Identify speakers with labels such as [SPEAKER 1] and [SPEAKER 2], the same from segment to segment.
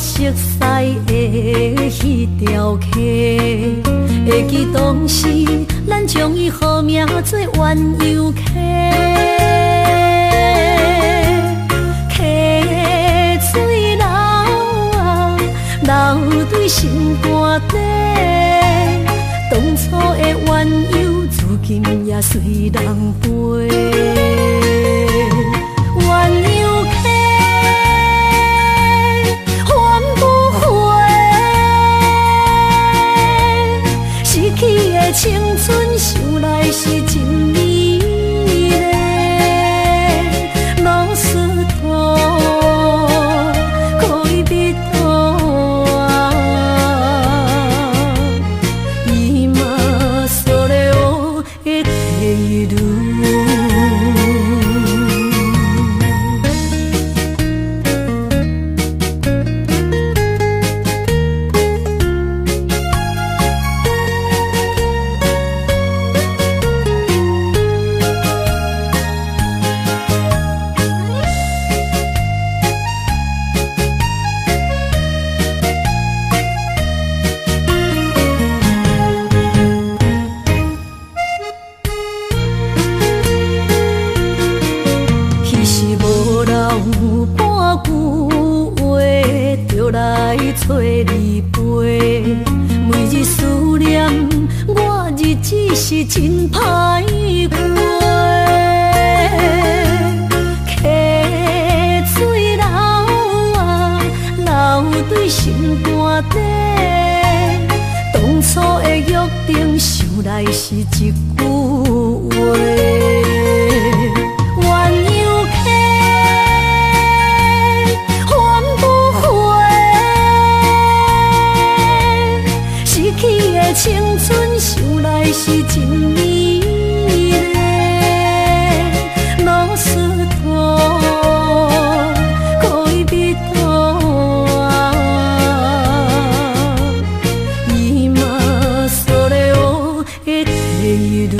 [SPEAKER 1] 熟悉的迄条溪，会记当时咱将伊号名做鸳鸯溪。溪水流啊，流对心肝底。当初的鸳鸯，至今也随人陪。鸳鸯溪。 青春想来是真美丽，老师徒可以比拖啊，伊嘛所了的地路。 找你陪，每日思念，我日子是真歹过。溪水流啊，流对心肝底。当初的约定，想来是一句话。 青春想来是真美丽，老师徒可以比拖啊，伊嘛所了的地路。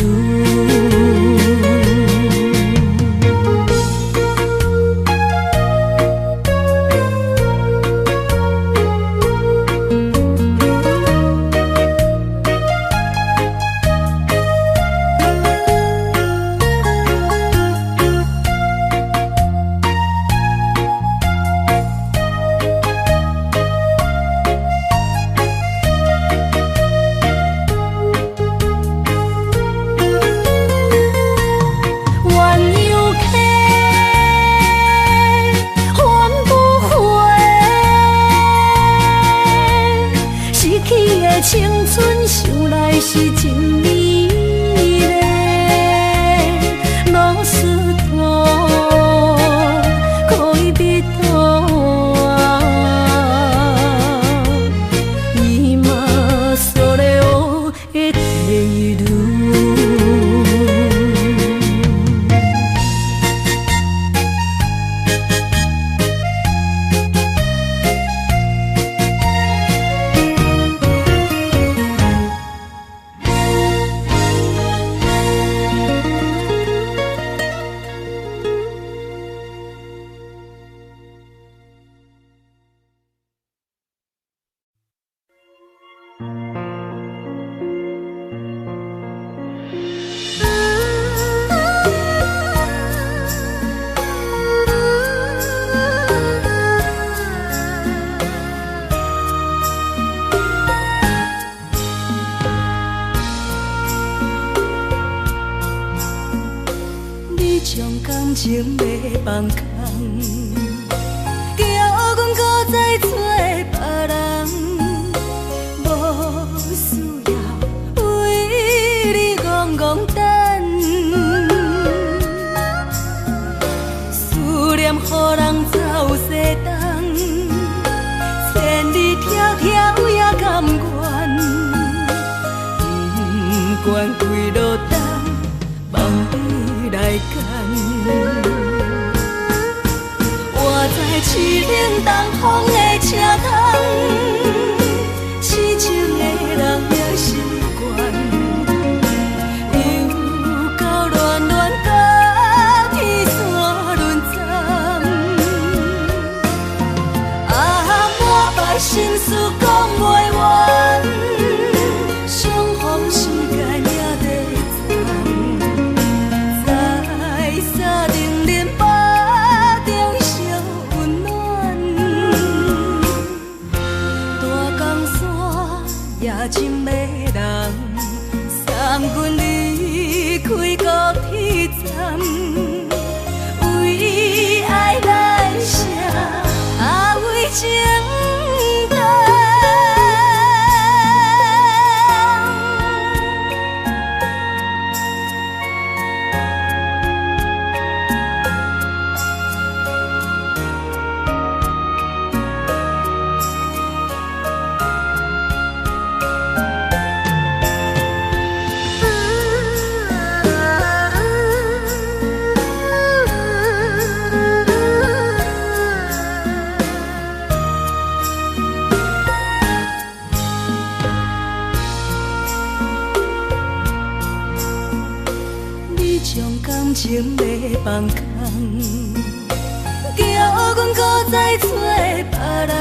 [SPEAKER 1] 青春想来是真美丽，老师徒可以比拖啊，伊嘛所了的地路。 感情要放空，叫阮搁再找别人，无需要为你戆戆等。思念予人走西东，千里迢迢也甘愿，不管几落冬，望你来干。 我在市顶东风的车窗，痴情的人也习惯，又到恋恋甲天山沦陷。啊，我放空，叫阮搁再找别人。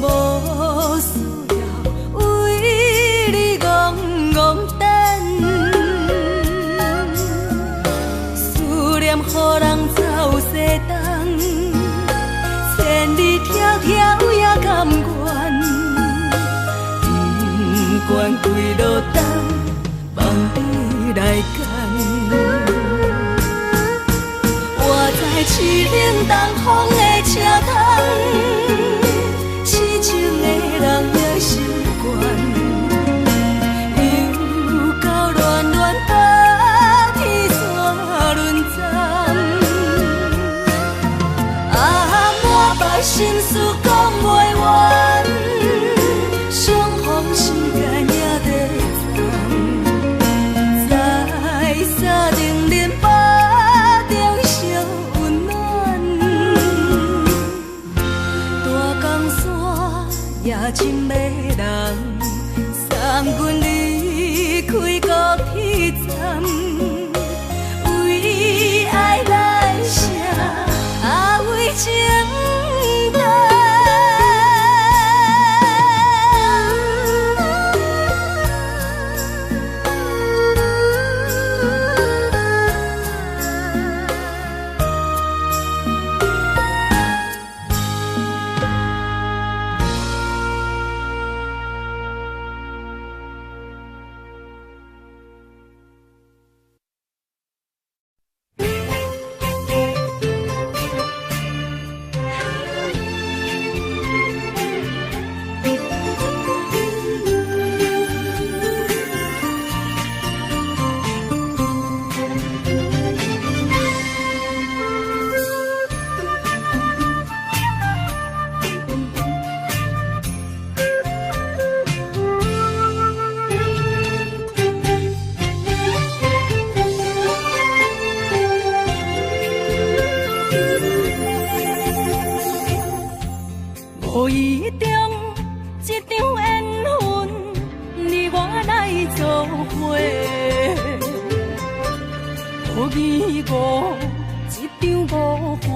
[SPEAKER 1] 无需要为你戆戆等，思念予人走西东，千里迢迢也甘愿，不管几路灯，望你来牵。我在凄冷东风的车窗。痴情的人的心愿，又到恋恋把天线轮转。满腹心事讲袂完，相逢时间也在站，在沙冷冷巴中相温暖。大江山夜深的人，送阮离开高铁站，为爱来写为情单。无意中一场缘分，你我来做伙。无义无一场误会，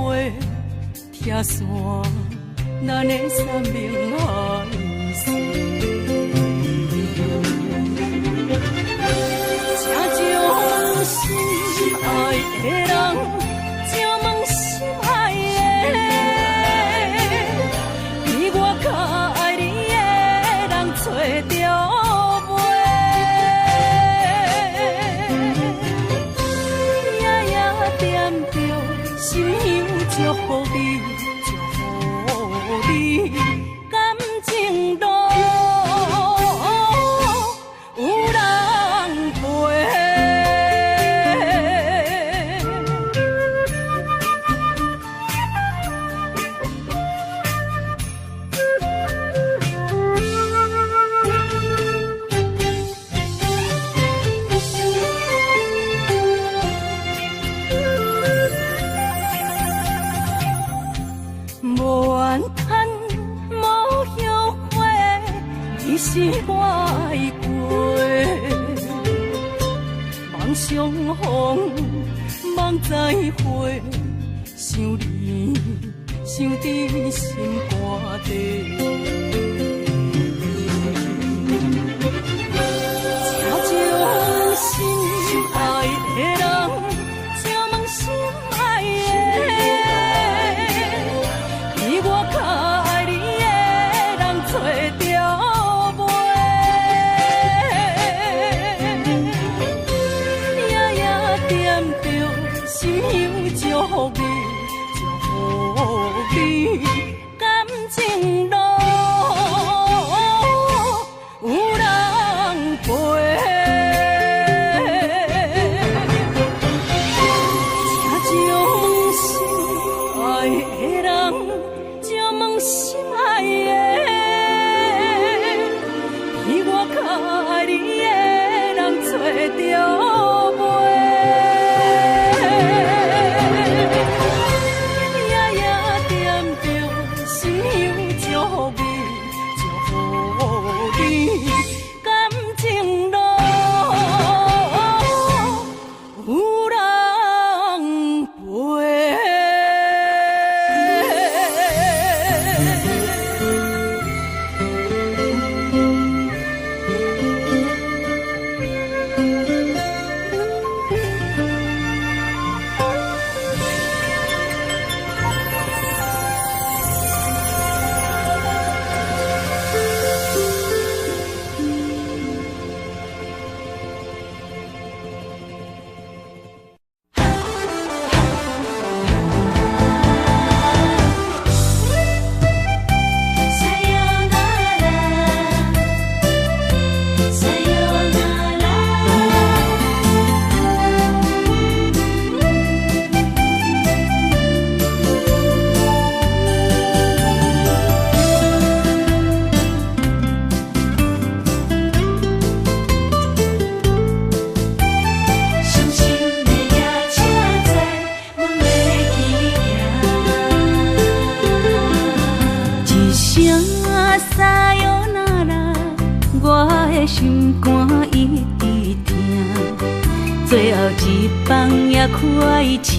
[SPEAKER 1] 拆散咱的三明海誓。请将心爱的人，请问心爱的。找着袂，夜夜惦着，心香祝福你，祝福你，感情路有人陪。是我爱过，梦相逢，梦再会，想你，想伫心肝底。请将心爱的人，请问心爱的，比我较爱你的人找着。心香祝福你，祝福你，感情路心肝一直疼，最后一放也开车，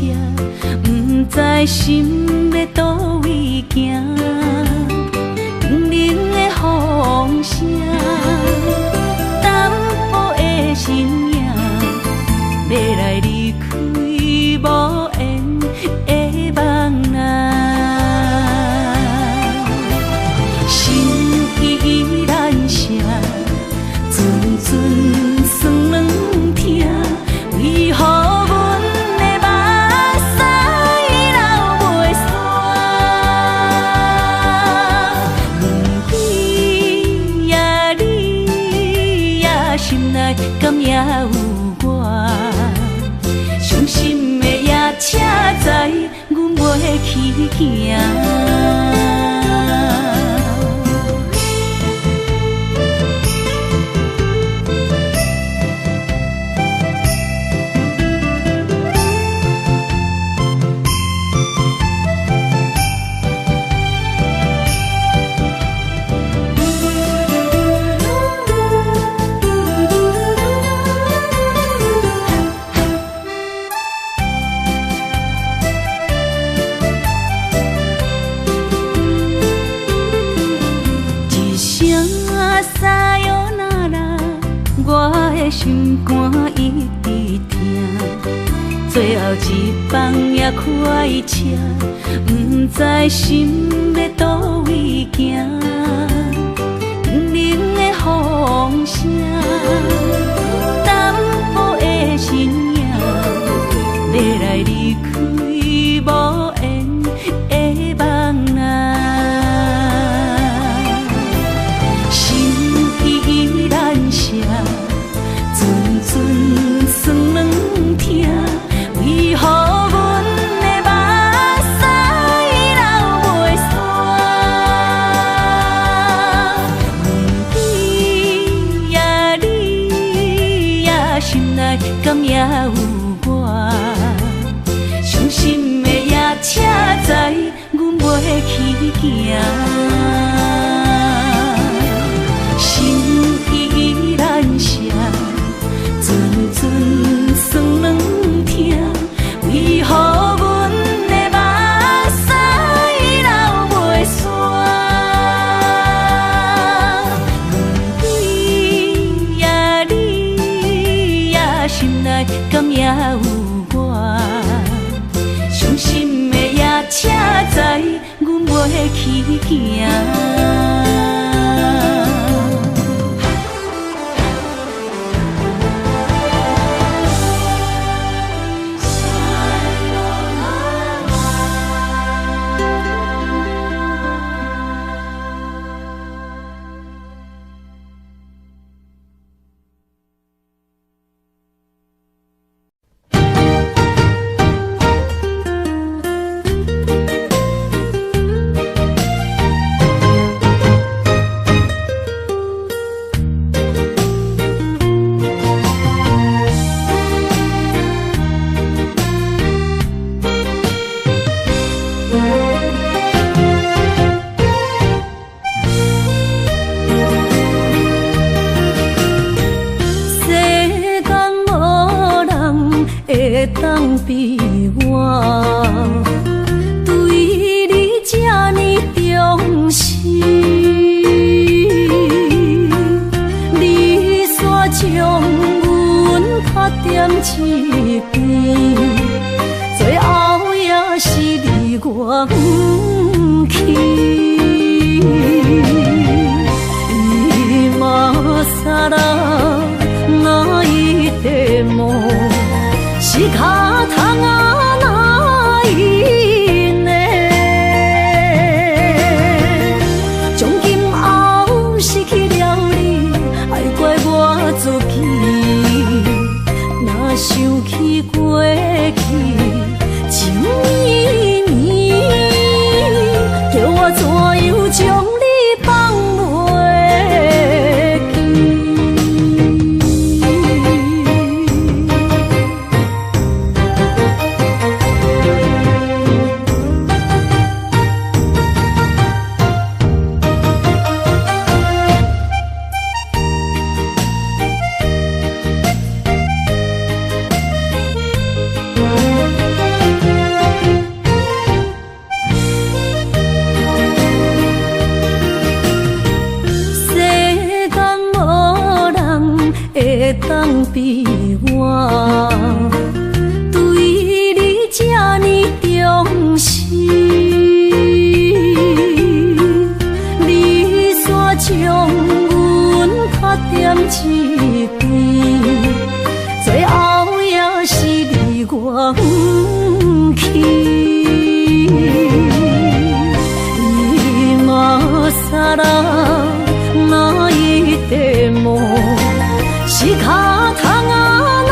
[SPEAKER 1] 不知心要倒位行。冷冷的风声，淡薄的身影，要来离开无缘的梦啊。心依然舍，阵阵酸软疼，为何阮的目屎流袂煞？问鬼呀你呀，心内敢也有我？伤心的夜车载，阮袂去行。心肝一直疼，最后一放也开车，不知心要倒位行。冷冷的风声，淡薄的身影，要来离开无缘的梦啊。心依然舍。阵酸软疼，为何阮的目屎流袂煞？问你呀你呀，心内敢也有我？伤心的夜车载，阮袂去行。心依然舍。阵阵酸软疼，为何阮的目屎流袂煞？问你呀你呀，心内敢也有我？伤心的夜车载，阮袂去行。当比我对你这呢重视，你煞将阮拍点一边，最后也是你我不去。今ら泣いても仕方がないね。从今后失去了你，爱怪我自己。若想起过去情绵绵，叫我怎样将你放袂记？比我，对你这呢重视，你煞将阮拍点一边，最后也是离我不去。萨拉那一点梦，是卡通啊那。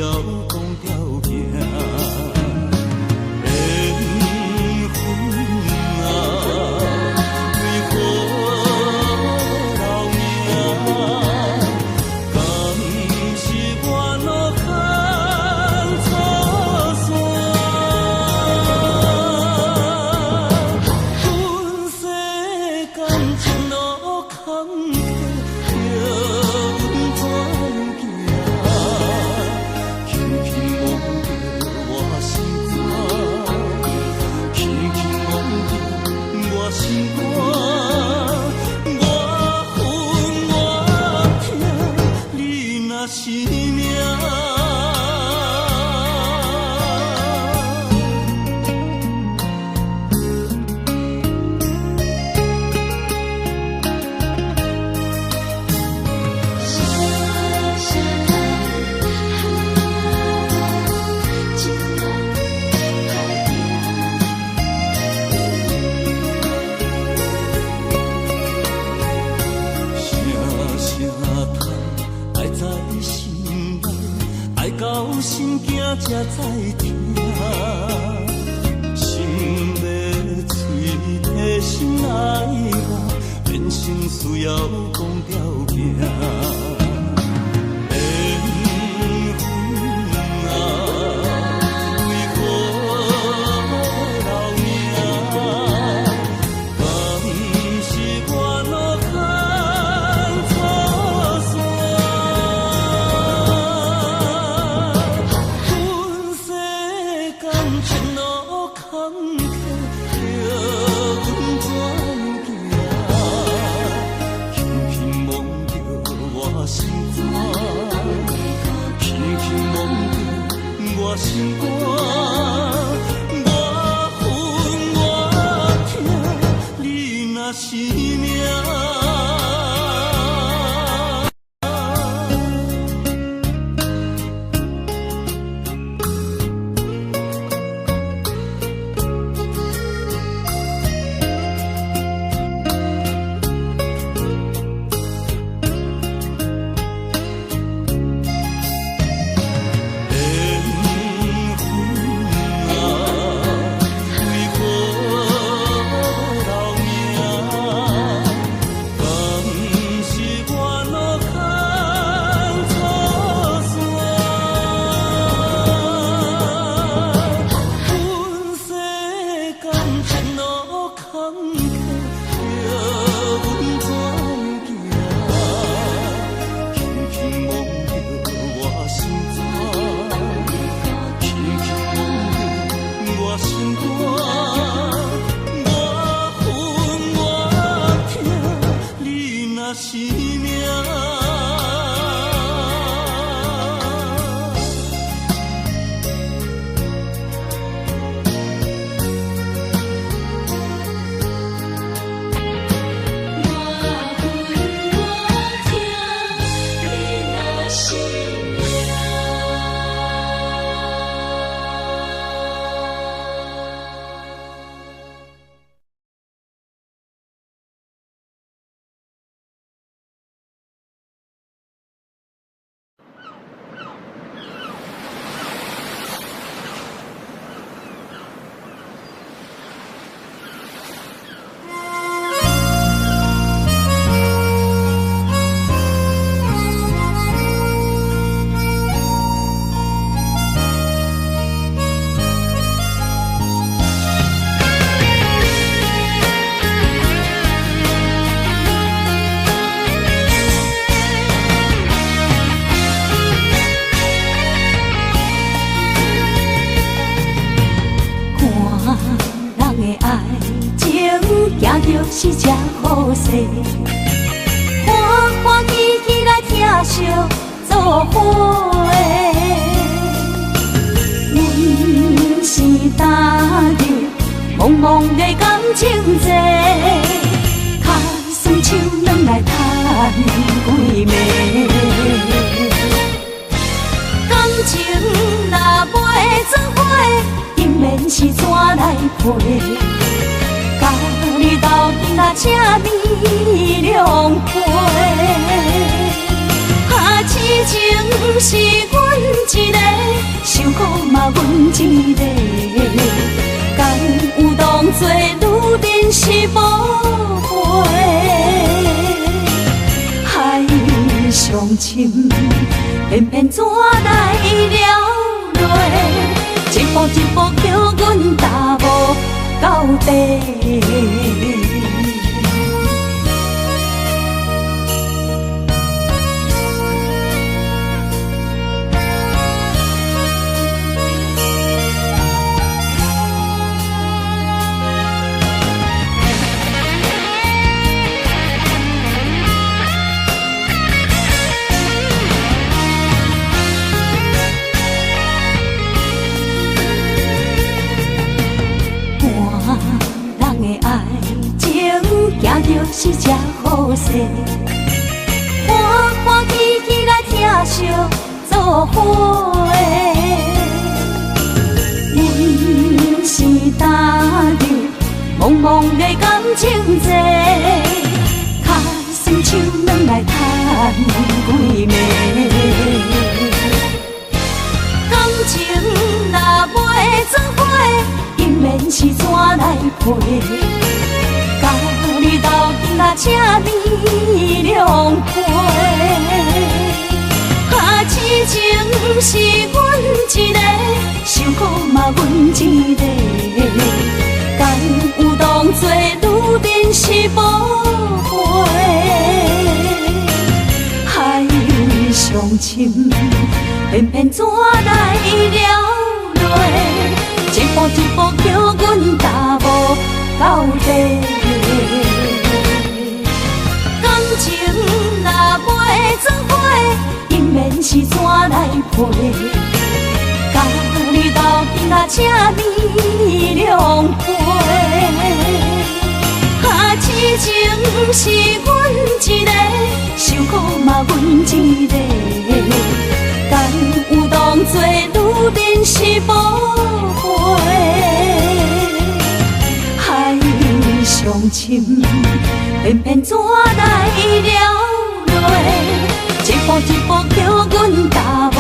[SPEAKER 2] 要讲条件。才知听，心要碎，提心来话，人生需要讲条件。心肝，我恨我痛，你若是命。
[SPEAKER 1] 是这好势，欢欢喜喜来听相作伙的。阮是踏入茫茫的感情债，卡算手软来叹几暝。感情若袂做伙，永免是怎来陪？你斗阵啊，这美良陪，痴情是阮一个。受苦嘛阮一个，敢有当作女人是无陪？海上深，偏偏怎来了落？一步一步叫阮踏无到底。行就是这好势，欢欢喜喜来疼惜做伙的。阮是踏入茫茫的感情债，脚酸手软来叹几暝。感情若袂做伙，因免是怎来陪？甲你斗阵啊，请你谅陪。痴情是阮一个，受苦嘛阮一个。敢有当作女人是无陪？海上深，偏偏怎来了落？一步一步叫阮踏无到底。感情若袂做伙，因免是怎来陪？甲你斗阵啊，请你谅陪。痴情是阮一个，受苦嘛阮一个。敢有当作女人是无陪？海上深，偏偏怎来了落？一步一步叫阮踏无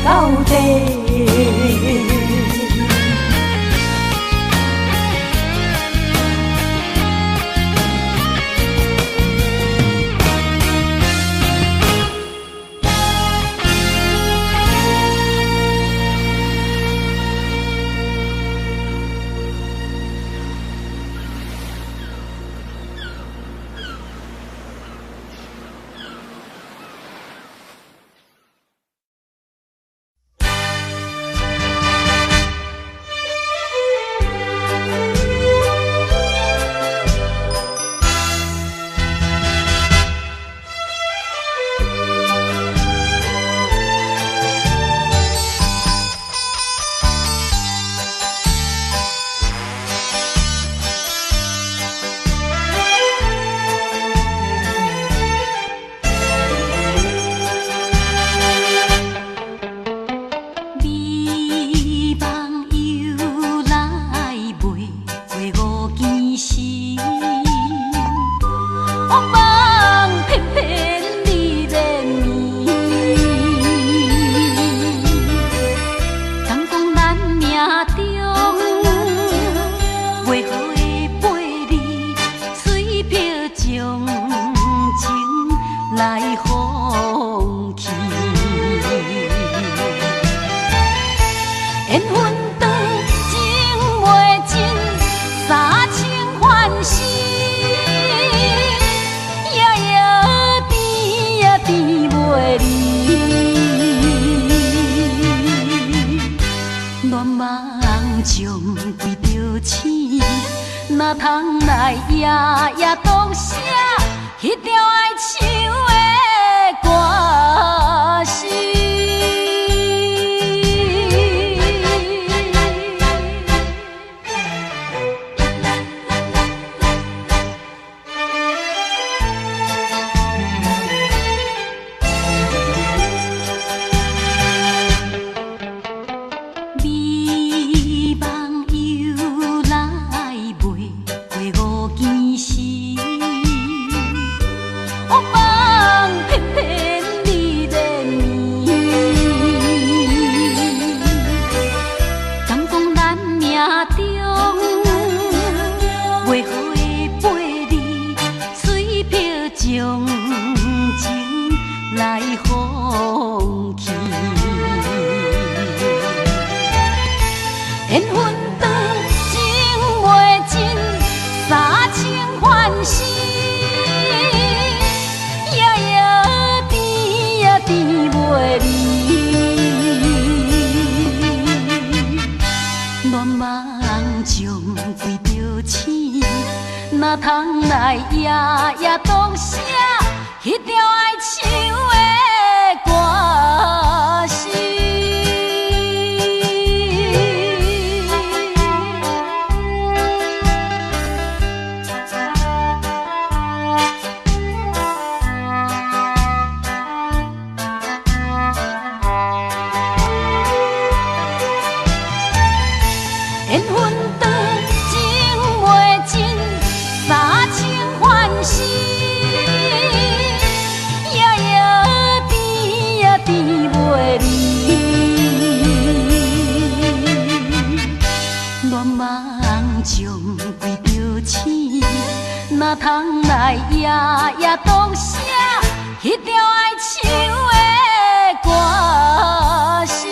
[SPEAKER 1] 到底。哪通来夜夜当写迄条爱唱的歌词？你放弃。缘分长情袂尽，三情换死，夜夜甜也甜袂离。乱梦中规着醒，哪通来夜夜独写迄条爱唱的歌词。缘分长情袂尽，三情换死，夜夜甜也甜袂离。乱梦中规着醒，哪通来夜夜独写迄条爱唱的歌词。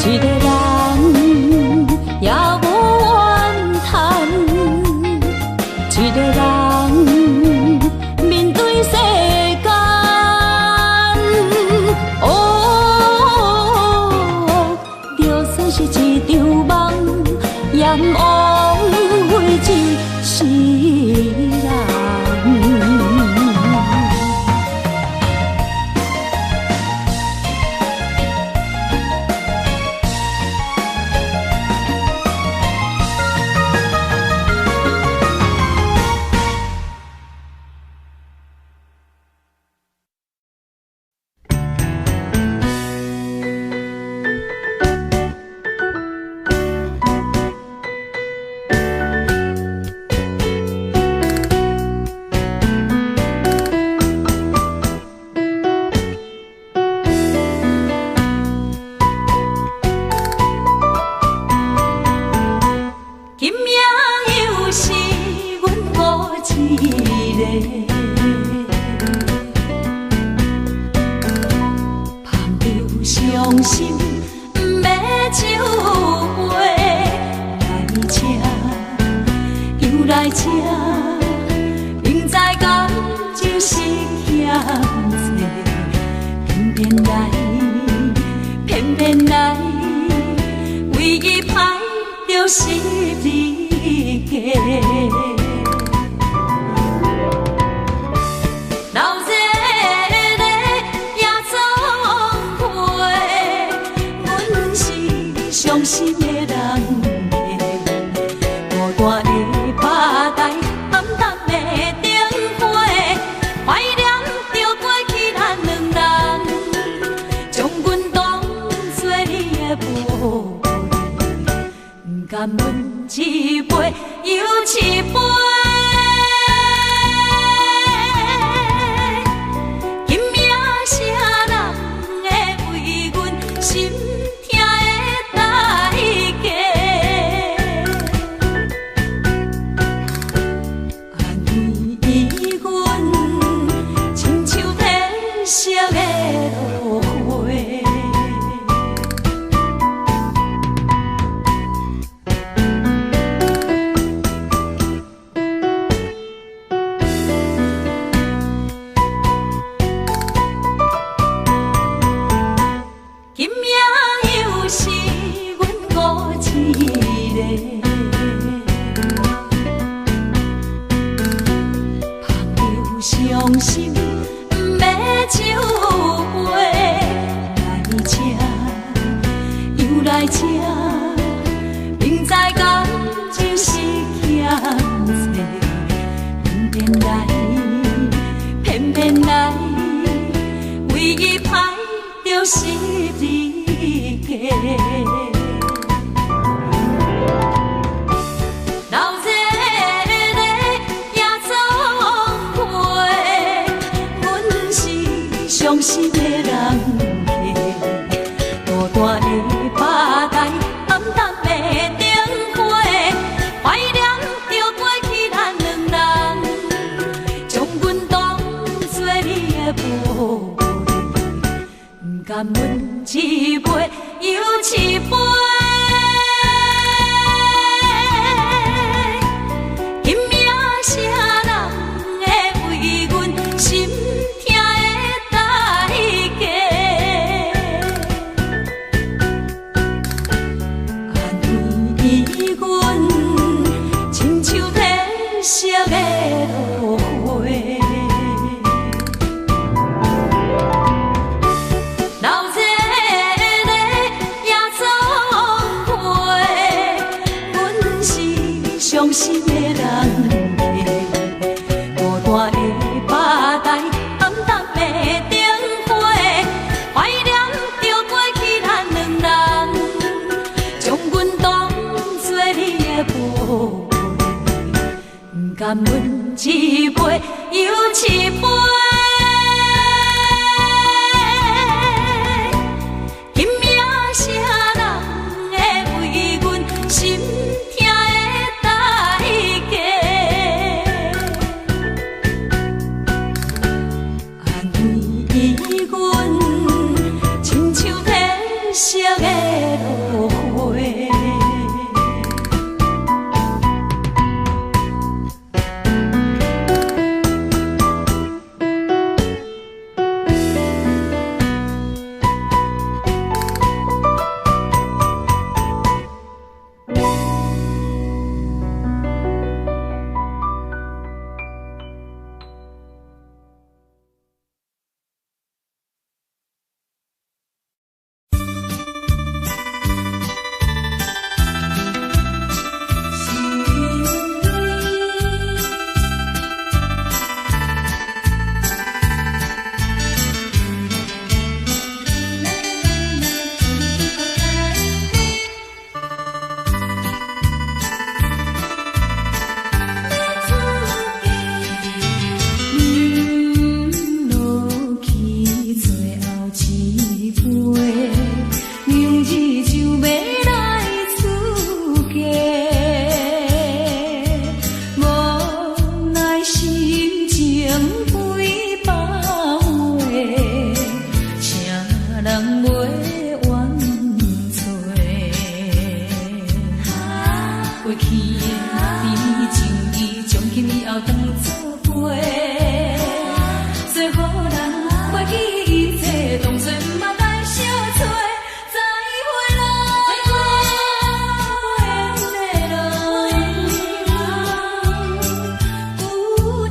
[SPEAKER 1] 一个人也无怨叹，一个人面对世间。哦，就算是一场梦，阎王会一世人。甘问一杯又一杯，今夜啥人会为阮心痛的代价？安慰阮，亲像天色的落花。伤心不要酒杯来吃，又来吃，明知感情是欠债，偏偏来，唯一歹就是你家。伤心的人客，大大的巴台，暗淡的灯花，怀念着过去咱两人，将阮当作你的宝贝，不甘阮一杯又一杯。伤心的人客，大大的巴台，暗淡的灯花，怀念着过去咱两人，将阮当作你的宝贝，不甘阮一杯又一杯。色的路。过去的甜情意，从今以后当作陪。做好人，袂记一切，当作毋捌来相找。再会啦，缘的人，有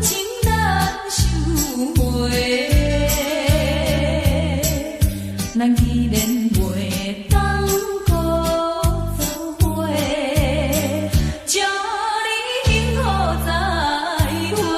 [SPEAKER 1] 情难收回。咱既然袂当搁做伙，祝你幸福再会。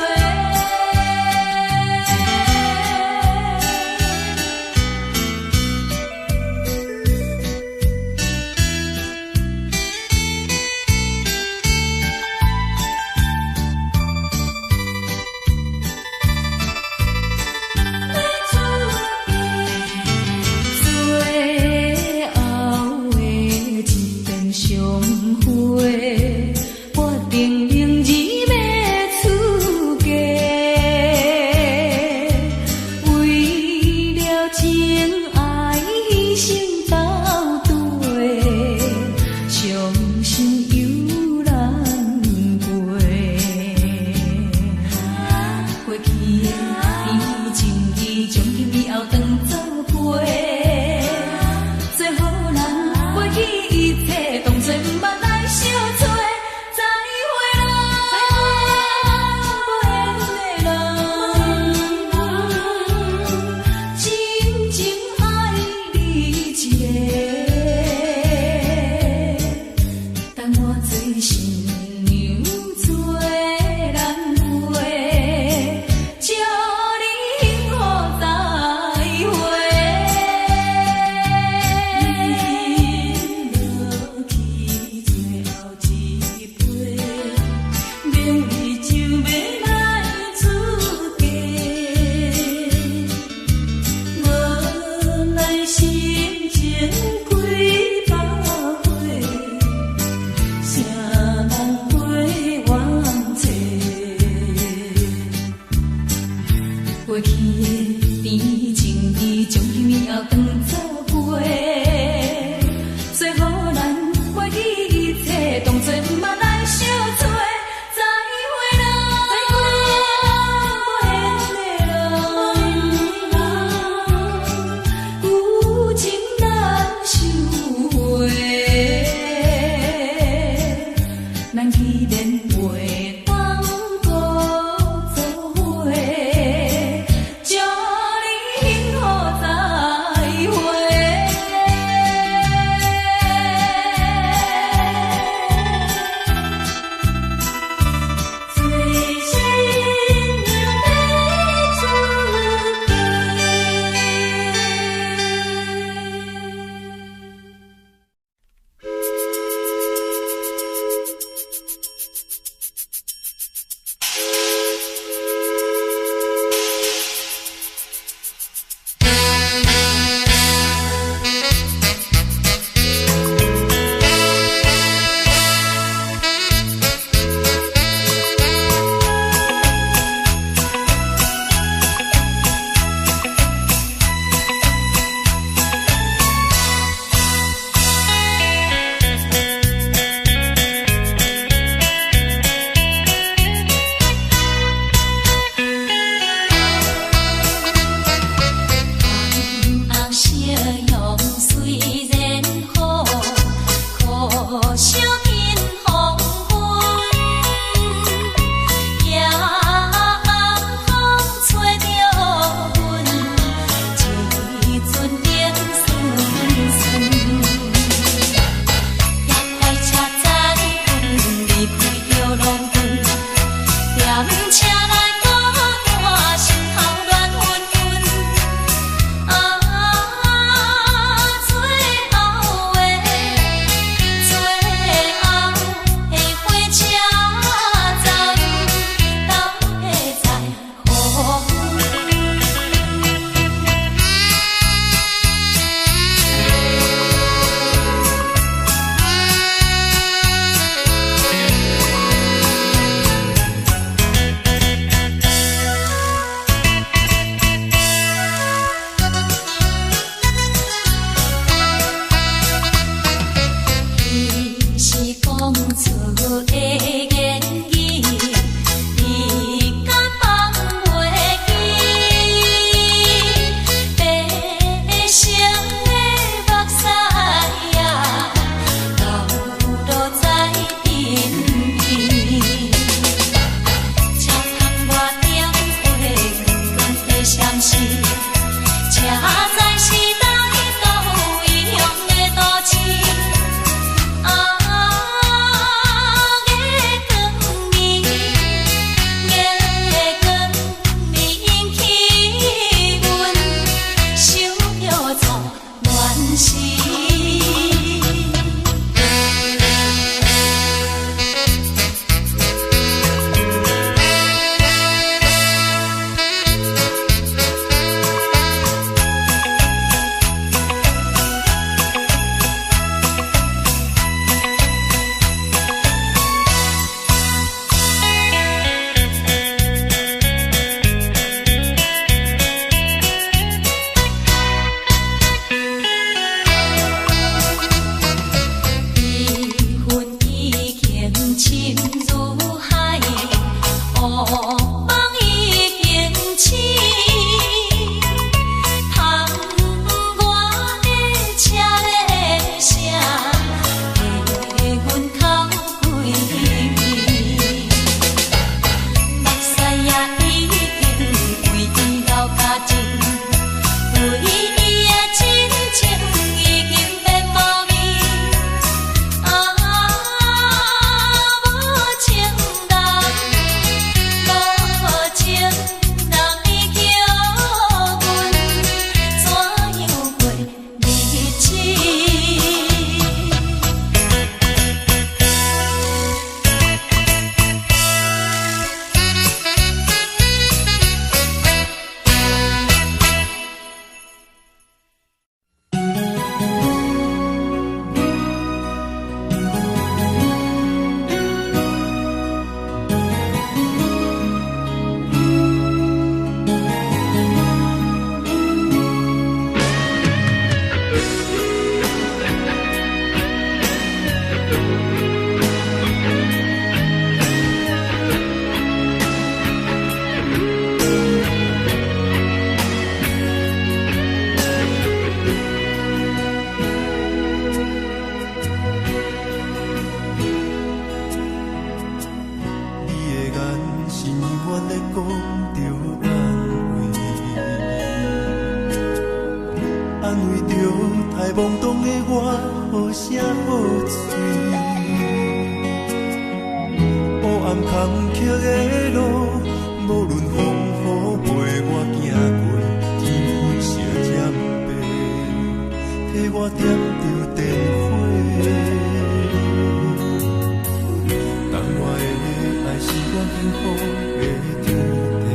[SPEAKER 2] 嘴。黑暗坎坷的路，无论风雨陪我行过，天昏烧渐白，替我点着灯火。当我的爱是我幸福的天地，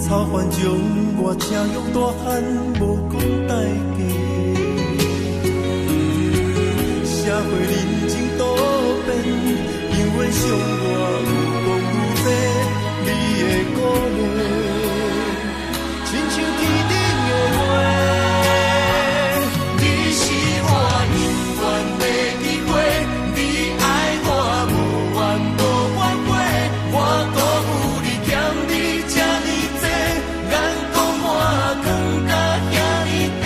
[SPEAKER 2] 草原将我请用大汉，无讲代价。社会人情多变，因为伤我有讲有多，你的鼓励，亲像天顶的花。你是我永远的机会，你爱我无怨无反悔，我辜负你欠你这呢多，眼光满光甲遐呢短。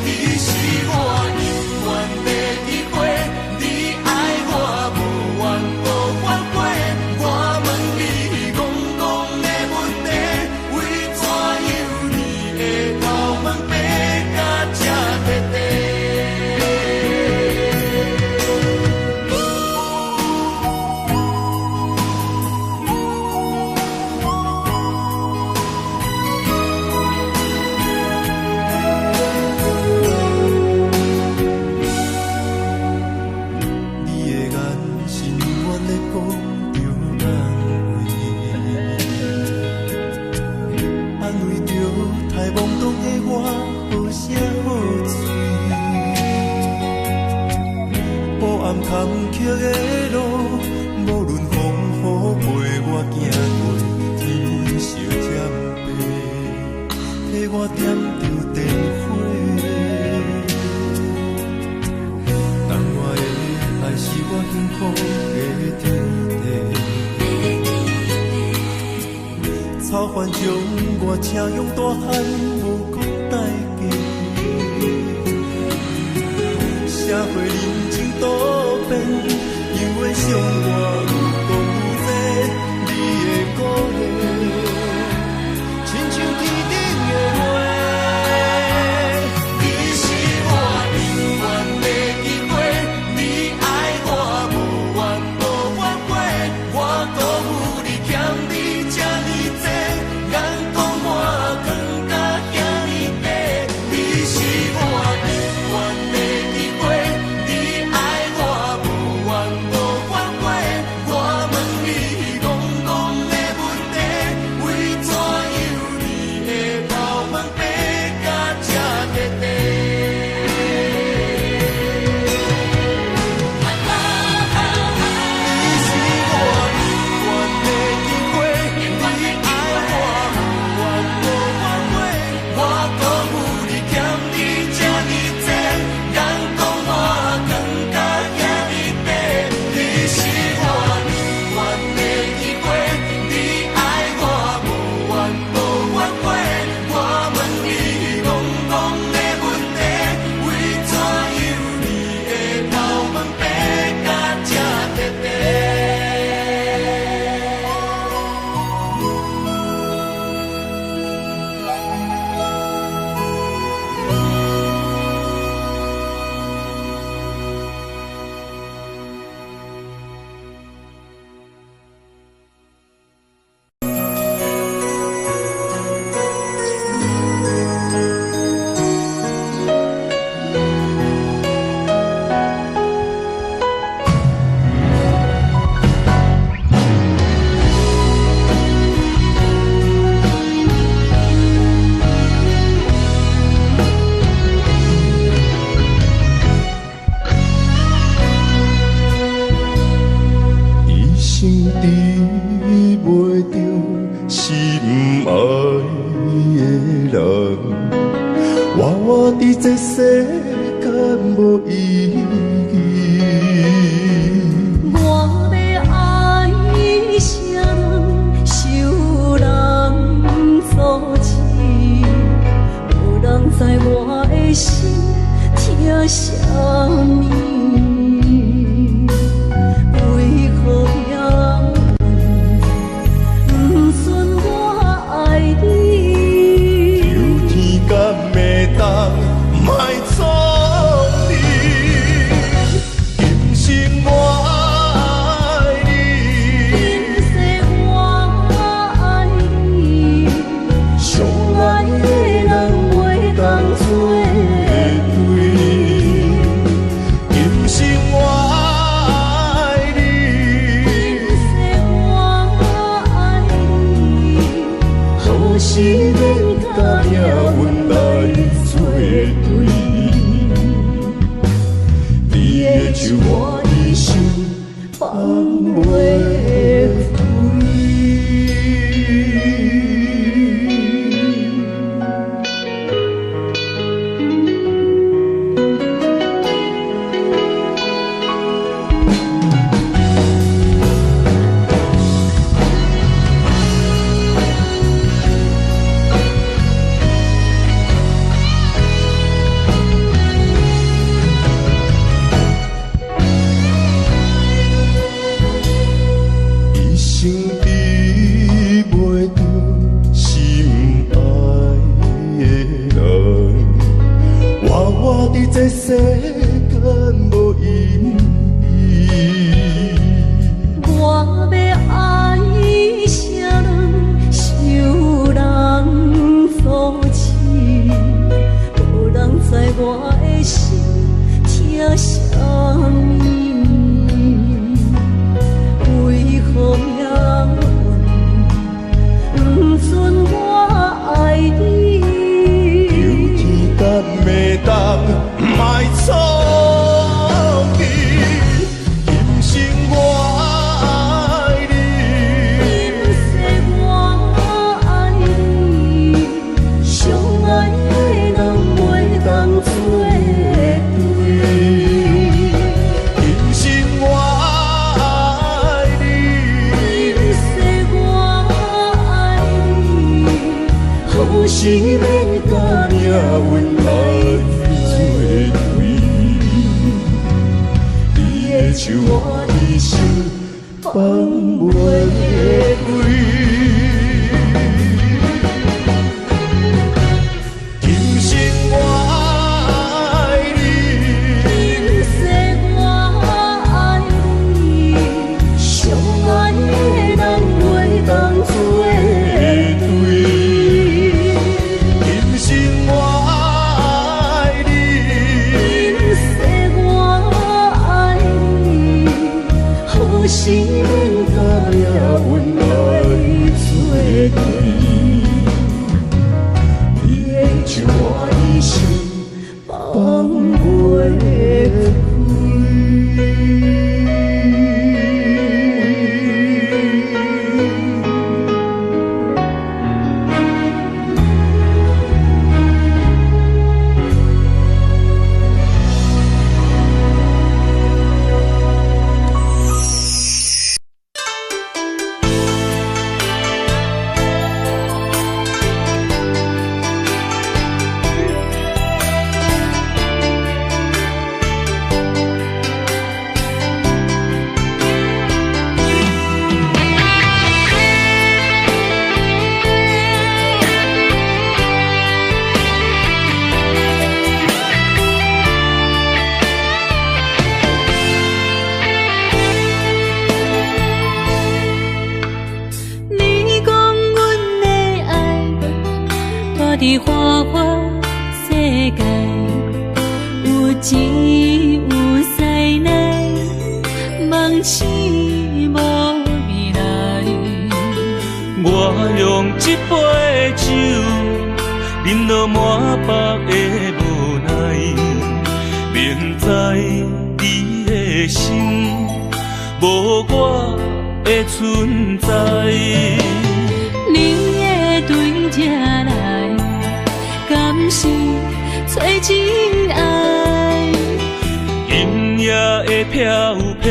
[SPEAKER 2] 你是我永远的机会，你爱我无怨无反悔，我问你戆戆的问题，为怎样你会头毛白甲这短短？你的眼是永远在讲着安慰着太懵懂的我，好声好嘴。黑暗坎坷的路，无论风雨陪我行过，天昏烧渐白，替我点着灯火。当我的爱是我幸福的天地，草原将我请用大汉，无讲代价。社会人情多变，因为伤我有讲有多，你的鼓励，亲像天顶的花。你是我永远的机会，你爱我无怨无反悔，我辜负你欠你这呢多，眼光满光甲遐呢短。你是我永远的机会，你爱我无怨无反悔，我问你戆戆的问题，为怎样你会头毛白甲这短短？你是我永远的机会，你爱我无怨无反悔，我辜负你欠你这呢多，眼光满光甲遐呢短。你是我永远的机会，你爱我无怨无反悔，我问你戆戆的问题，为怎样你会头毛白甲这短短？一生治袂着心爱的人，活我伫这世间无意义。
[SPEAKER 1] 我要爱啥人，受人阻止，无人知我的心疼啥物。为何要不准我爱你？
[SPEAKER 2] 求天敢会当莫错
[SPEAKER 1] 手我一生放袂开。
[SPEAKER 2] 这世间无意义，
[SPEAKER 1] 我要爱谁人受人所欺，无人知我的心疼啥物，为何命运不准我爱你？
[SPEAKER 2] 有天干袂当。卖错去，今生我爱你，
[SPEAKER 1] 今世我爱你，相爱的人袂当做对。
[SPEAKER 2] 今生我爱你，
[SPEAKER 1] 今世我爱你，好生免甲命运来。手我一生放袂开，今生我爱你，今世我爱你，相爱的人袂当做对。
[SPEAKER 2] 今生我爱你，
[SPEAKER 1] 今世我爱你。好生免甲命运来作对，你的手我一生放袂开。伫花花世界，有钱有势来，梦醒无未来。
[SPEAKER 3] 我用一杯酒，饮落满腹的无奈，明知你的心无我的存在。
[SPEAKER 1] 你的对这来，敢是找真爱？
[SPEAKER 3] 今夜的飘泊，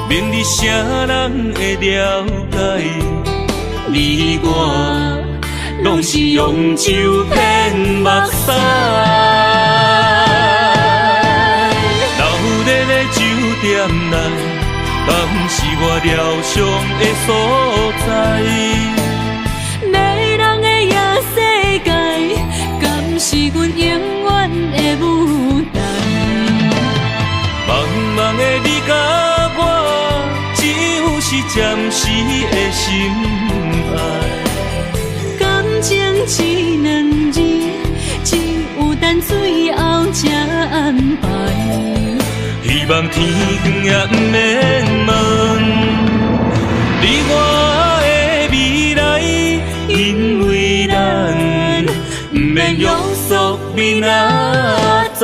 [SPEAKER 3] 明日啥人会了解？你我拢是用酒骗目屎，流热的酒店内，敢是我疗伤的所在？
[SPEAKER 1] 迷人的夜世界，敢是阮永远的舞台？
[SPEAKER 3] 茫茫的你甲我，只有是暂时的心爱。
[SPEAKER 1] 感情只两字，只有等最后才安排。
[SPEAKER 3] 希望天光也不免问，你我的未来，因为咱不免约束明仔载。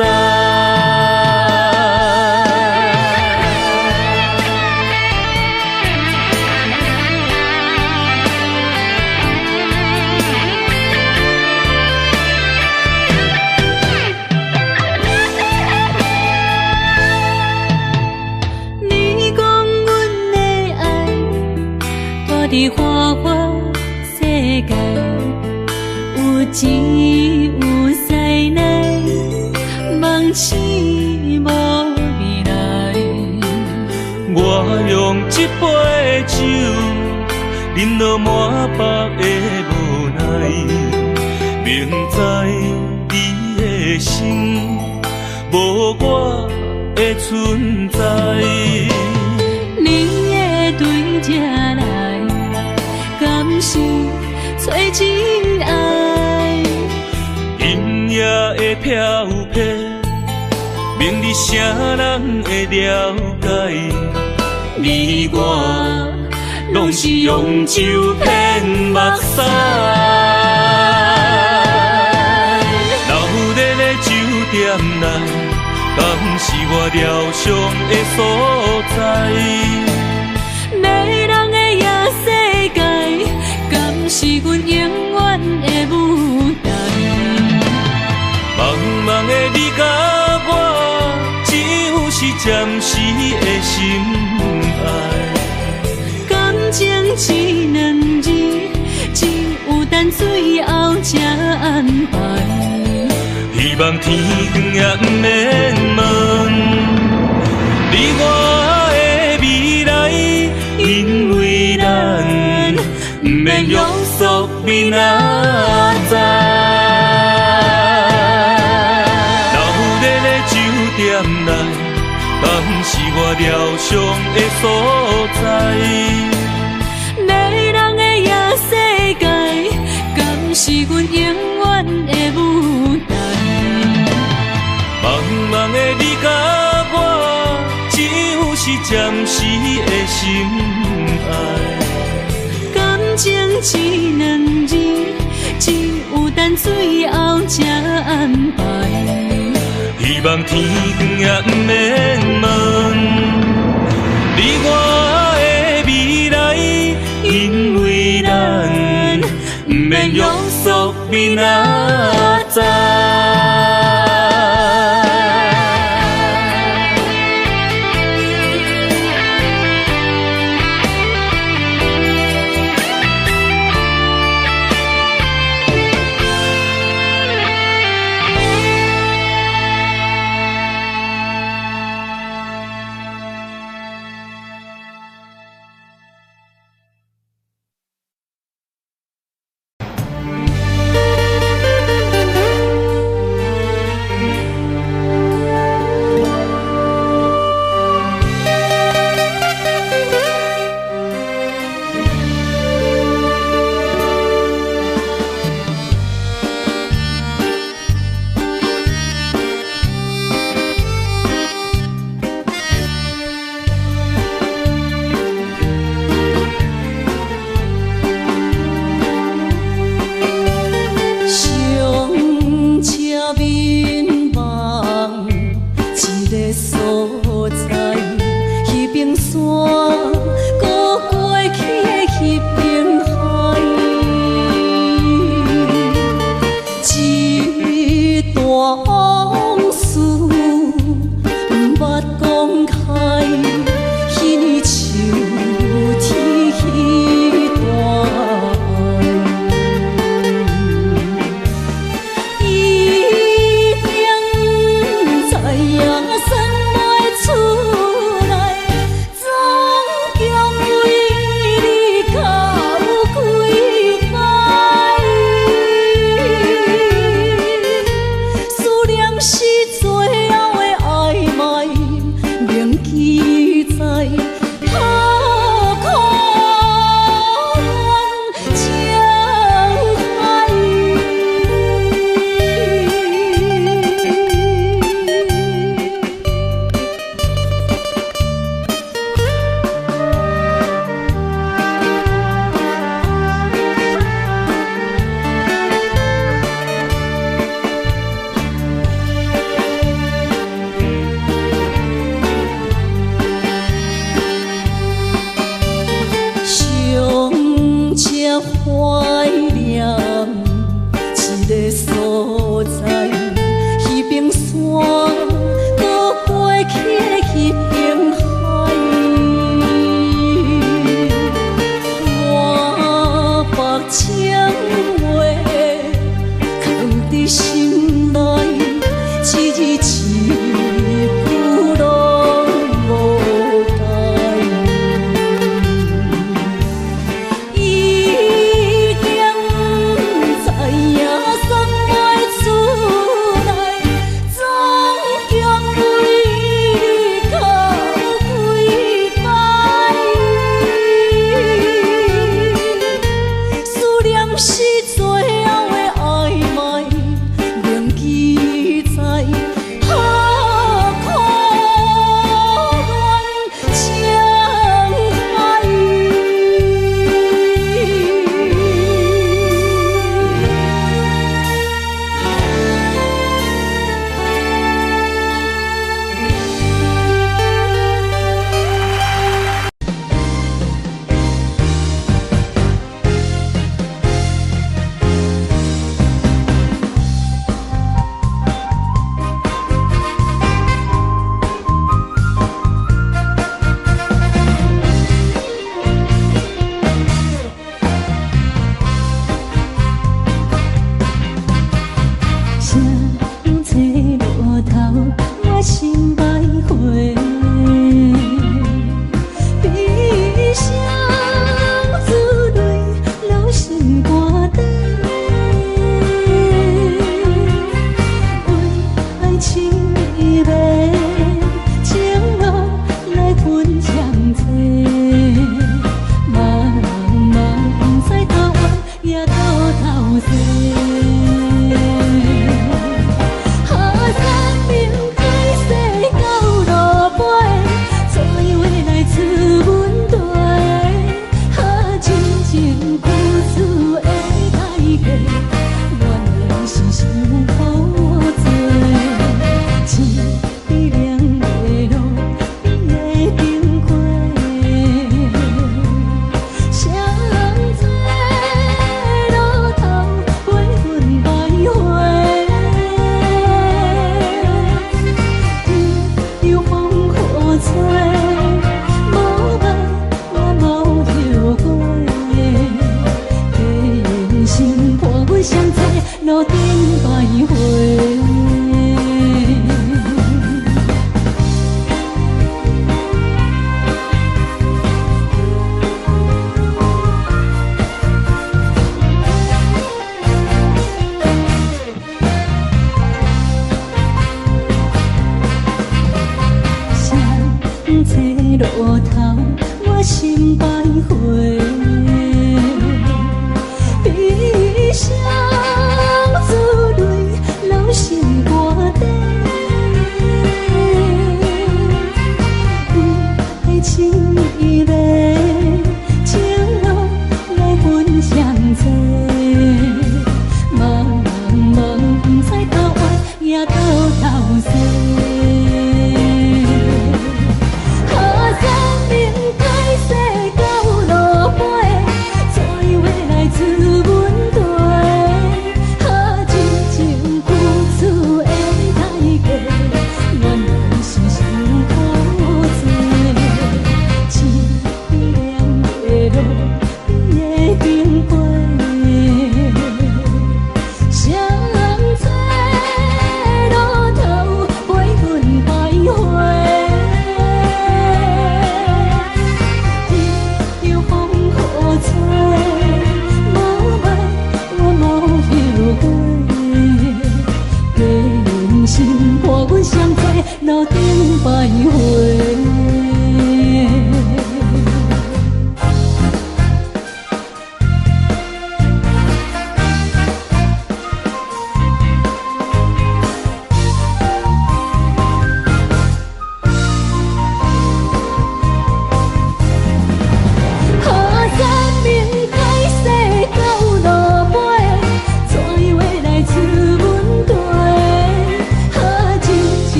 [SPEAKER 1] 只有再来，梦醒无未来。
[SPEAKER 3] 我用一杯酒，饮落满腹的无奈，明知你的心无我的存在。
[SPEAKER 1] 你的对这来，敢是找真爱？
[SPEAKER 3] 音乐的飘飘，明日谁人会了解？你我拢是用酒骗目屎，留伫咧酒店内，敢是我疗伤的所在？
[SPEAKER 1] 迷人的夜世界，敢是阮永远的舞台？
[SPEAKER 3] 茫茫的你甲我，只有是暂时的心爱。
[SPEAKER 1] 感情只两字，只有等最后才安排。
[SPEAKER 3] 希望天光也不免问你我的未来，因为咱不免约束明仔载。留伫咧酒店内，敢是我疗伤的所在？
[SPEAKER 1] 迷人的夜世界，敢是阮永远的舞台？
[SPEAKER 3] 茫茫的你甲我，只有是暂时的心爱。
[SPEAKER 1] 感情只两字，只有等最后才安排。
[SPEAKER 3] 希望天光也不免问你我的未来，因为咱不免约束明仔载。
[SPEAKER 1] 太阳升袂出来，总路头，我心徘徊。悲伤珠泪流心肝底，为情意泪，情路来分相济。茫茫不知到歪也到头西。路顶徘徊。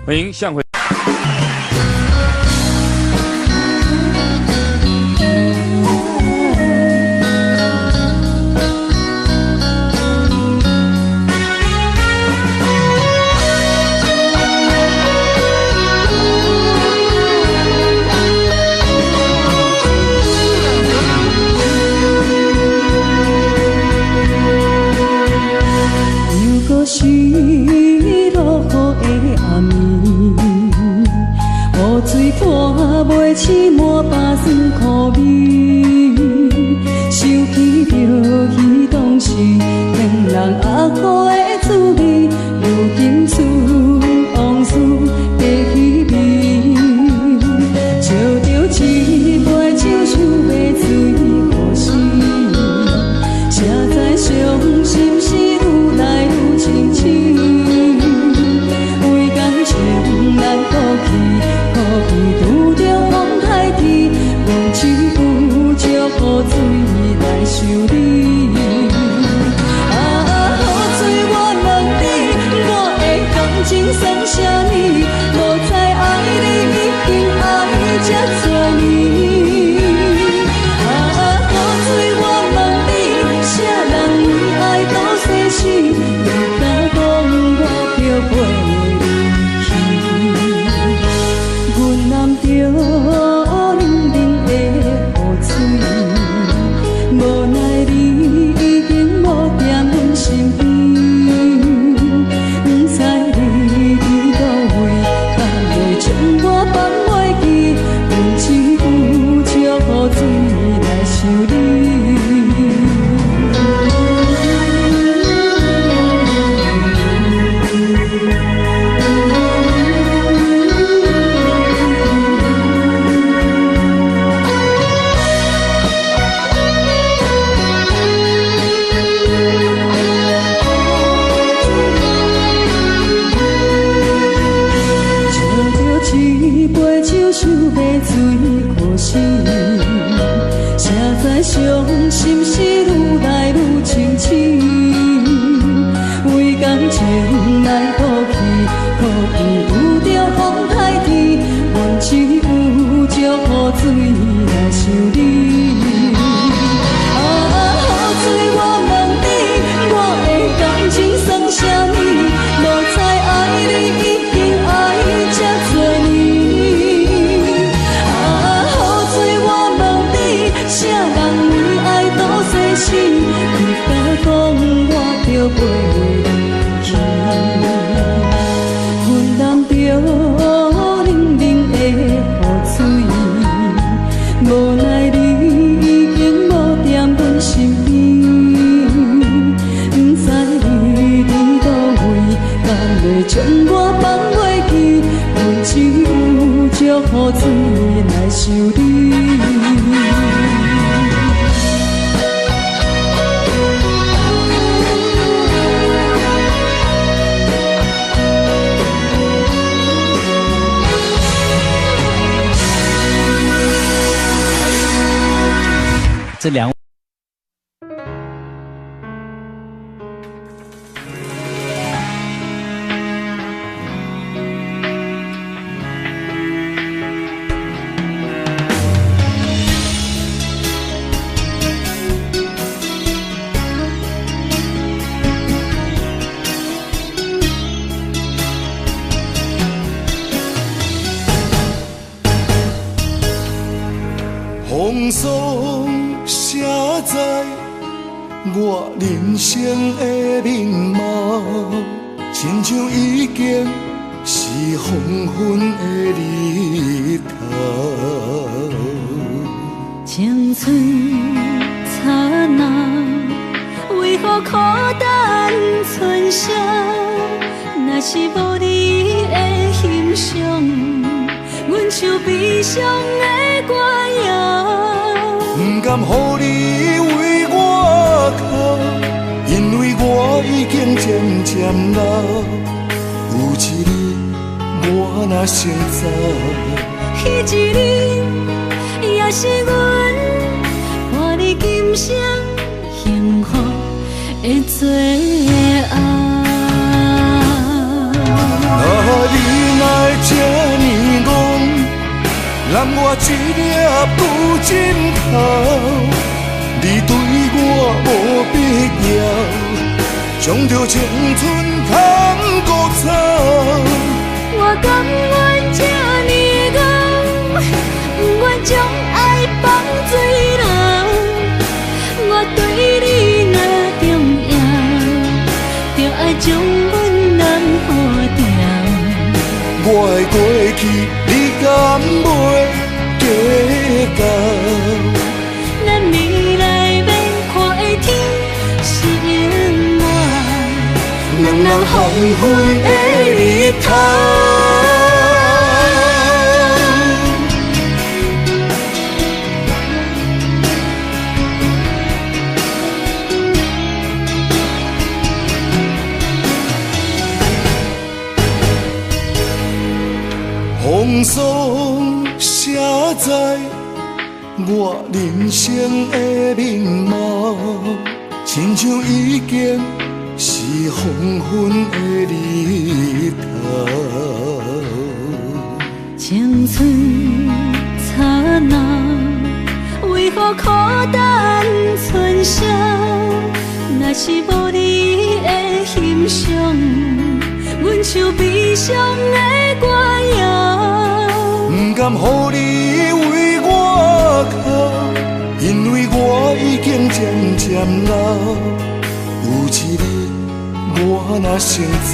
[SPEAKER 3] 欢迎向回。
[SPEAKER 1] 又过是落雨的暗暝，雨水拖袂起满巴酸苦味，想起着彼当时恋人阿苦的滋味，如今思往事在稀微，笑着一杯酒想要醉过时，谁知伤心事愈来愈清醒。难过去，可比拄着风海天，无痴有借雨水来修理。雨水我问你，我的感情算啥呢？无知爱你已经爱这多年。雨水我问你，啥人为爱到
[SPEAKER 4] 这两位。
[SPEAKER 2] 风霜写在我人生的面貌，亲像已经是黄昏的日头。
[SPEAKER 1] 青春刹那，为何孤单存剩？若是无你的欣赏，阮像悲伤的歌谣。
[SPEAKER 2] 不甘予你为我哭，因为我已经渐渐老。有一日我若先走，
[SPEAKER 1] 彼一日也是阮伴你今生幸福的最后。
[SPEAKER 2] 你若会这呢戆，揽我一粒不枕头，你对我无必要，将着青春通孤草。
[SPEAKER 1] 我甘愿这呢戆，不愿将爱放水流。我对你若重要，就爱将阮人付掉。
[SPEAKER 2] 我的过去，你敢袂计较？
[SPEAKER 1] 咱未来免看的天是永远，两人黄昏的日头。风霜写在我人生的面貌，亲像已经是黄昏的日头。青春刹那，为何孤单存剩？若是无你的欣赏，阮像悲伤的歌谣。
[SPEAKER 2] 不甘予你为我哭，因为我已经渐渐老。有一日我若先走，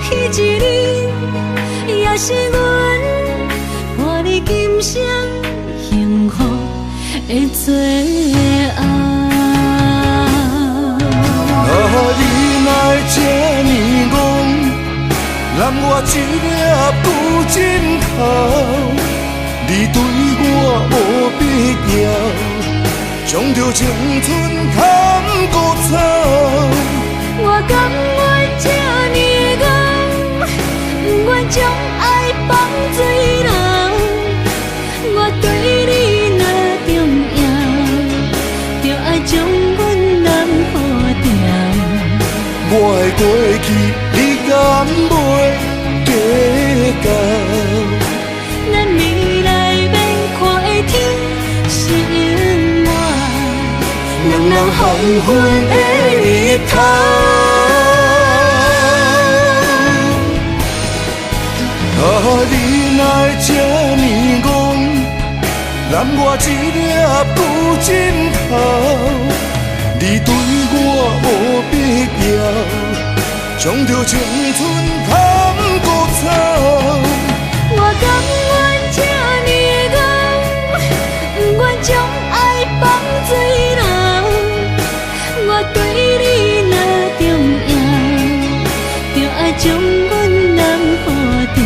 [SPEAKER 1] 彼一日也是阮伴你今生幸福的最后。
[SPEAKER 2] 你若会这呢戆，揽我一粒不枕头，你对我无必要，将着青春通孤草。
[SPEAKER 1] 我甘愿这呢戆，不愿将爱放水流。我对你若重要，就爱将阮人付掉。
[SPEAKER 2] 我的过去，你敢袂计较？
[SPEAKER 1] 咱未来免看的天是永远，两人黄昏的日头。
[SPEAKER 2] 你若会这呢戆，揽我一粒不枕头，你对我无必要，将着青春通孤草。
[SPEAKER 1] 我甘愿这呢戆，不愿将爱放水流。我对你若重要，就爱将阮人付掉。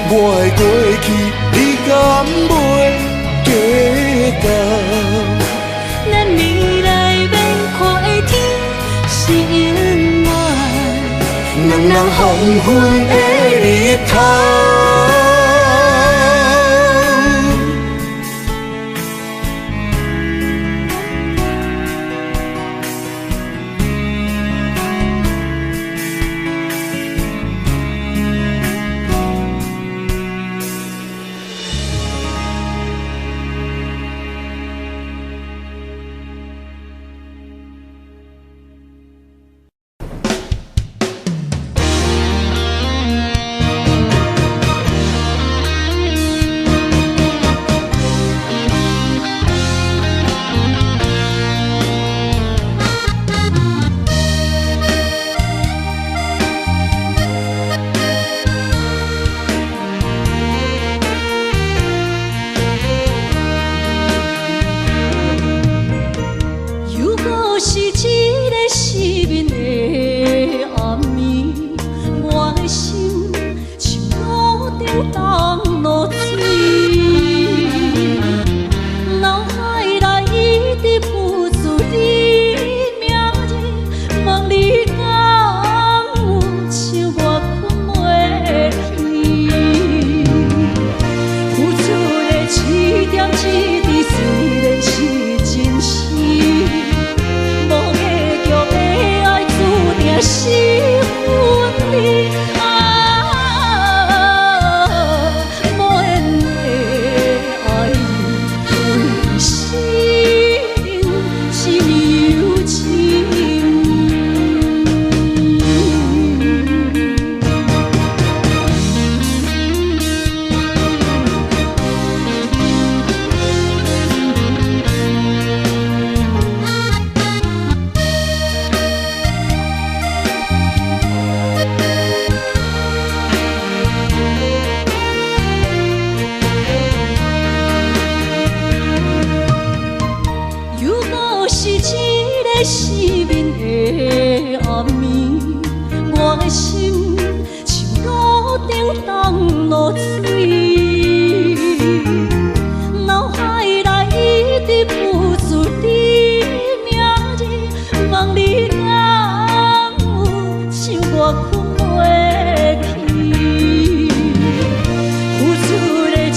[SPEAKER 2] 我的过去，你敢袂计较？
[SPEAKER 1] 咱未来免看的天是永远，两人黄昏的日头。如果是一个失眠的暗暝，我的心像路中东落水，脑海内一直浮出你名字，望你敢有像我困袂去，付出的一点一滴虽然是真实。是分离啊，无缘的爱为心是有情。失眠的暗暝，我的心像路中东落水，脑海内一直浮出你名字，望你敢有像我困袂去，付出的一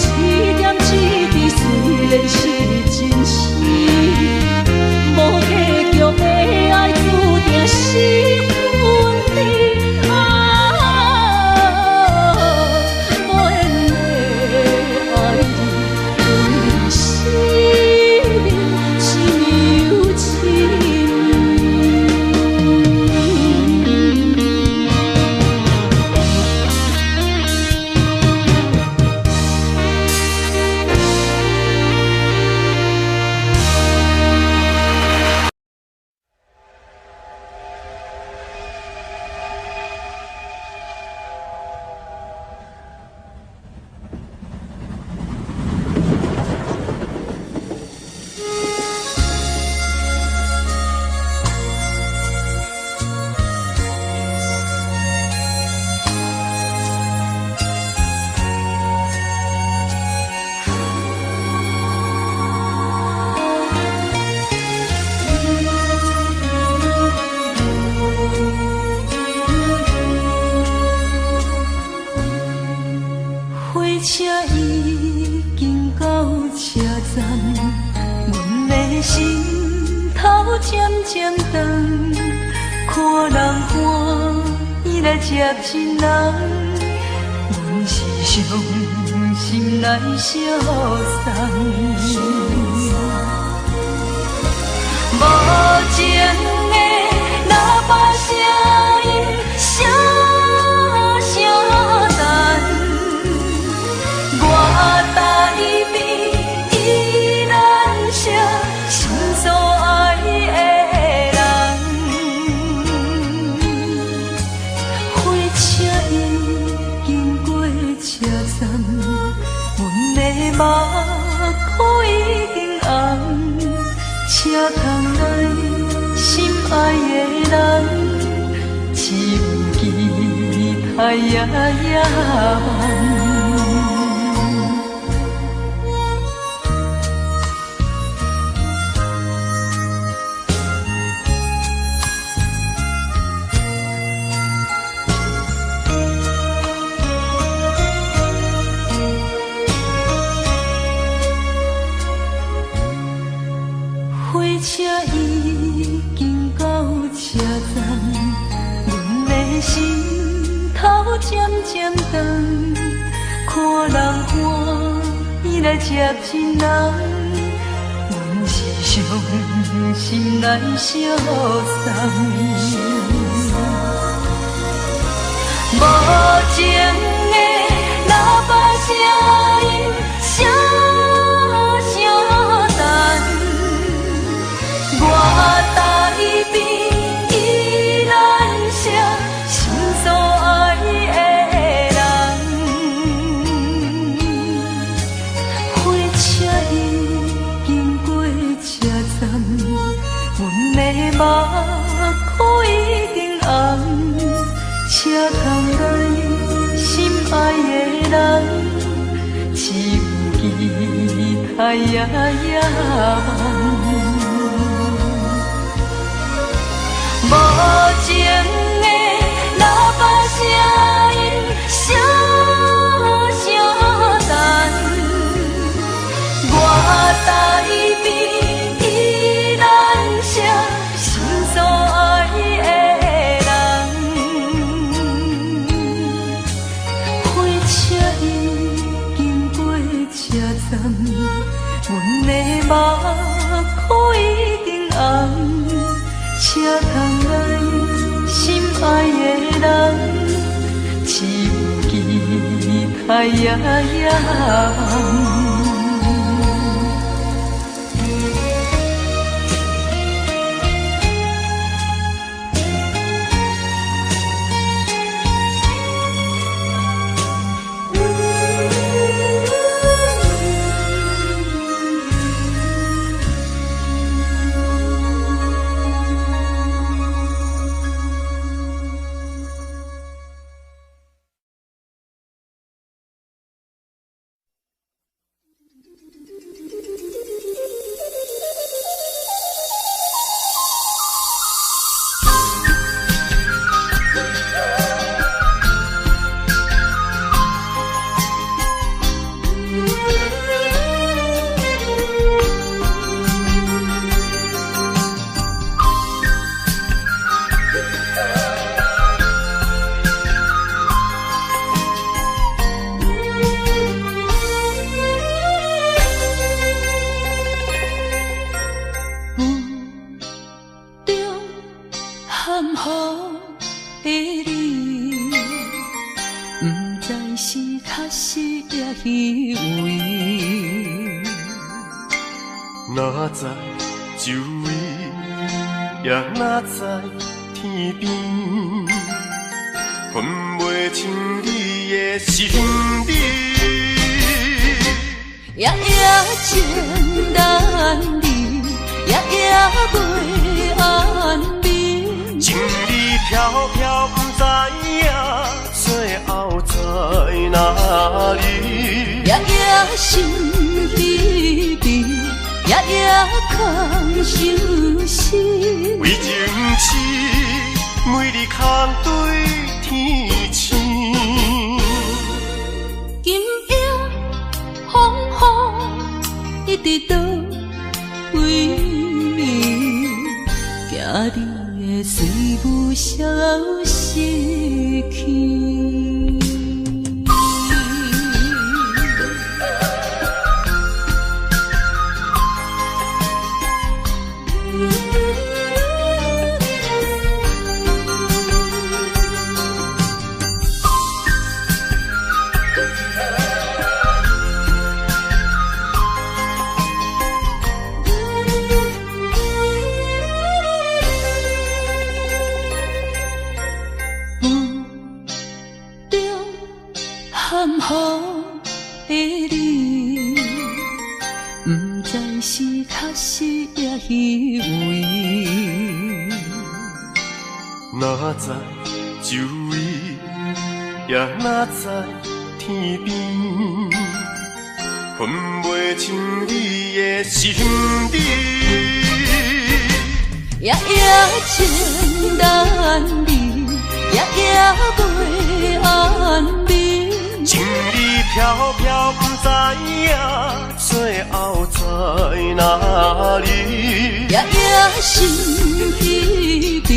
[SPEAKER 1] 点一滴虽然是真实。无结局的爱，注定是分离啊！无缘的爱，为生命是有情。车已经到车站，阮的心头渐渐长，看人欢喜来接亲人，阮是伤心来相送。无情的喇叭声音，声声淡。我台边依然写心所爱的人，火车已经过车站，阮的目眶已经红，车窗内心爱的人，只有期待夜晚。火车已经到车站，阮的心头渐渐长，看人欢喜来接亲人，阮是伤心来相送。无情的喇叭声音，声声淡。我台边依然写心所爱的人，火车已经过车站，阮的目眶已经红，车窗内心爱的人，只有期待夜夜梦。无情的喇叭声音，声声等，我在边依然写心所爱的人。火车已经过车站，阮的目眶已经红。车窗内心爱的人，只有期待夜夜梦。
[SPEAKER 2] 哪知周围，也哪知天边，分袂清你的心理。
[SPEAKER 1] 夜夜情难离，夜夜袂安眠。
[SPEAKER 2] 情意飘飘，不知影最后在哪里。
[SPEAKER 1] 夜夜心悲悲。夜夜空相思，
[SPEAKER 2] 为情痴，每日空对天星。
[SPEAKER 1] 今夜风雨一直倒位，惊你的随舞消失去。含糊的你，不知是确实也虚伪。
[SPEAKER 2] 哪知周围，也哪知天边，分袂清你的心理。
[SPEAKER 1] 夜夜情难离，夜夜袂安眠。
[SPEAKER 2] 情意飘飘，不知影最后在哪里。
[SPEAKER 1] 夜夜心悲悲，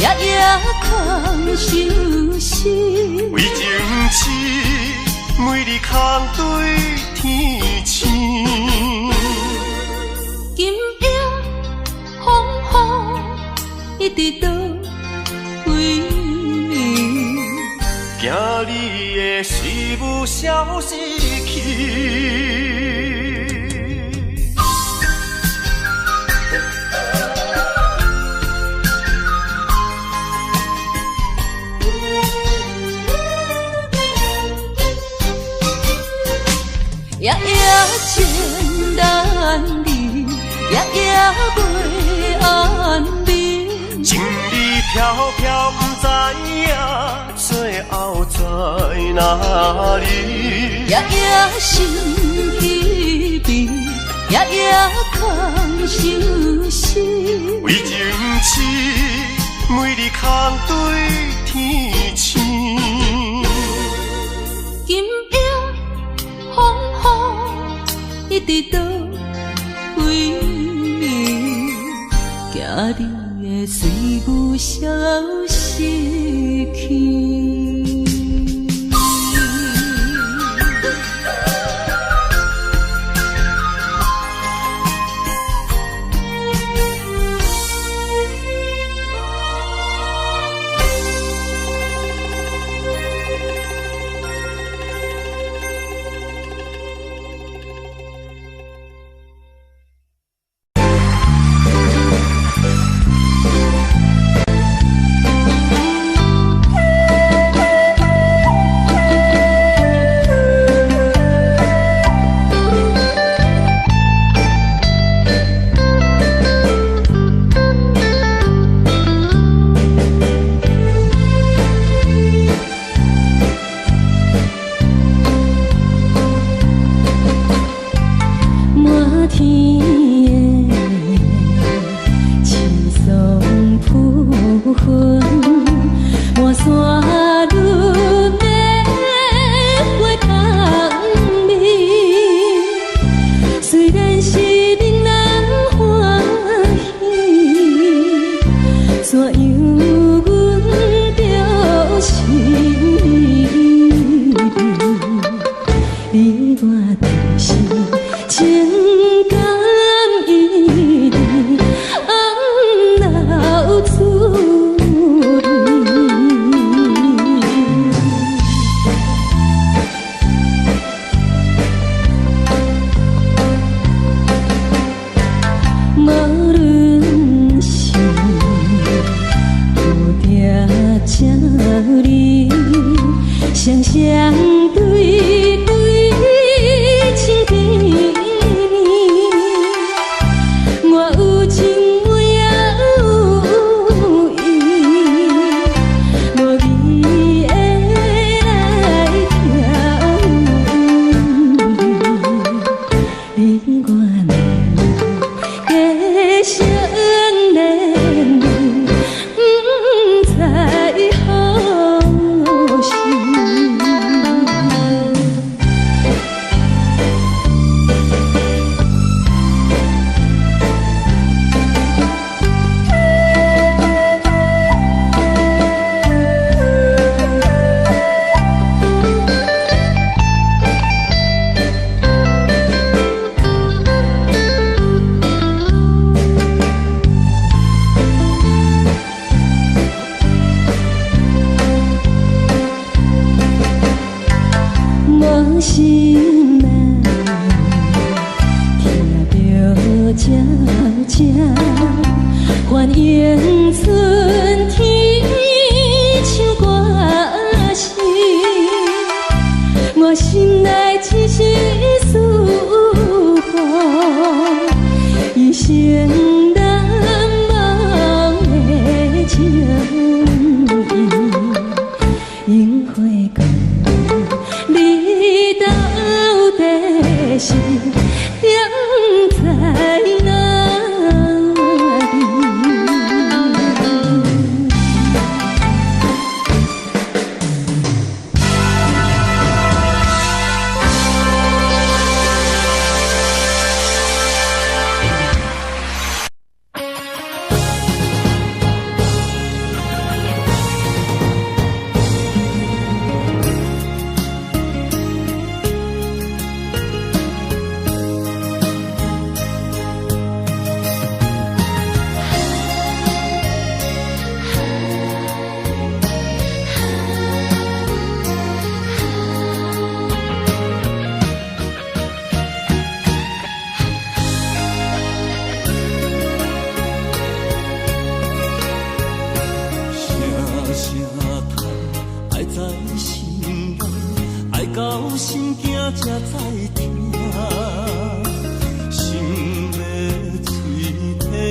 [SPEAKER 1] 夜夜空相思。
[SPEAKER 2] 为情痴，每日空对天星。
[SPEAKER 1] 今夜风雨一直倒位，
[SPEAKER 2] 惊你的随舞消失去。
[SPEAKER 1] 夜夜情难离，夜夜袂安
[SPEAKER 2] 飘飘不知影，最后在哪里？
[SPEAKER 1] 夜夜心稀微，夜夜空相思。
[SPEAKER 2] 为情痴，每日空对天星。
[SPEAKER 1] 今夜风雨一直到为你，惊你会随我消失去。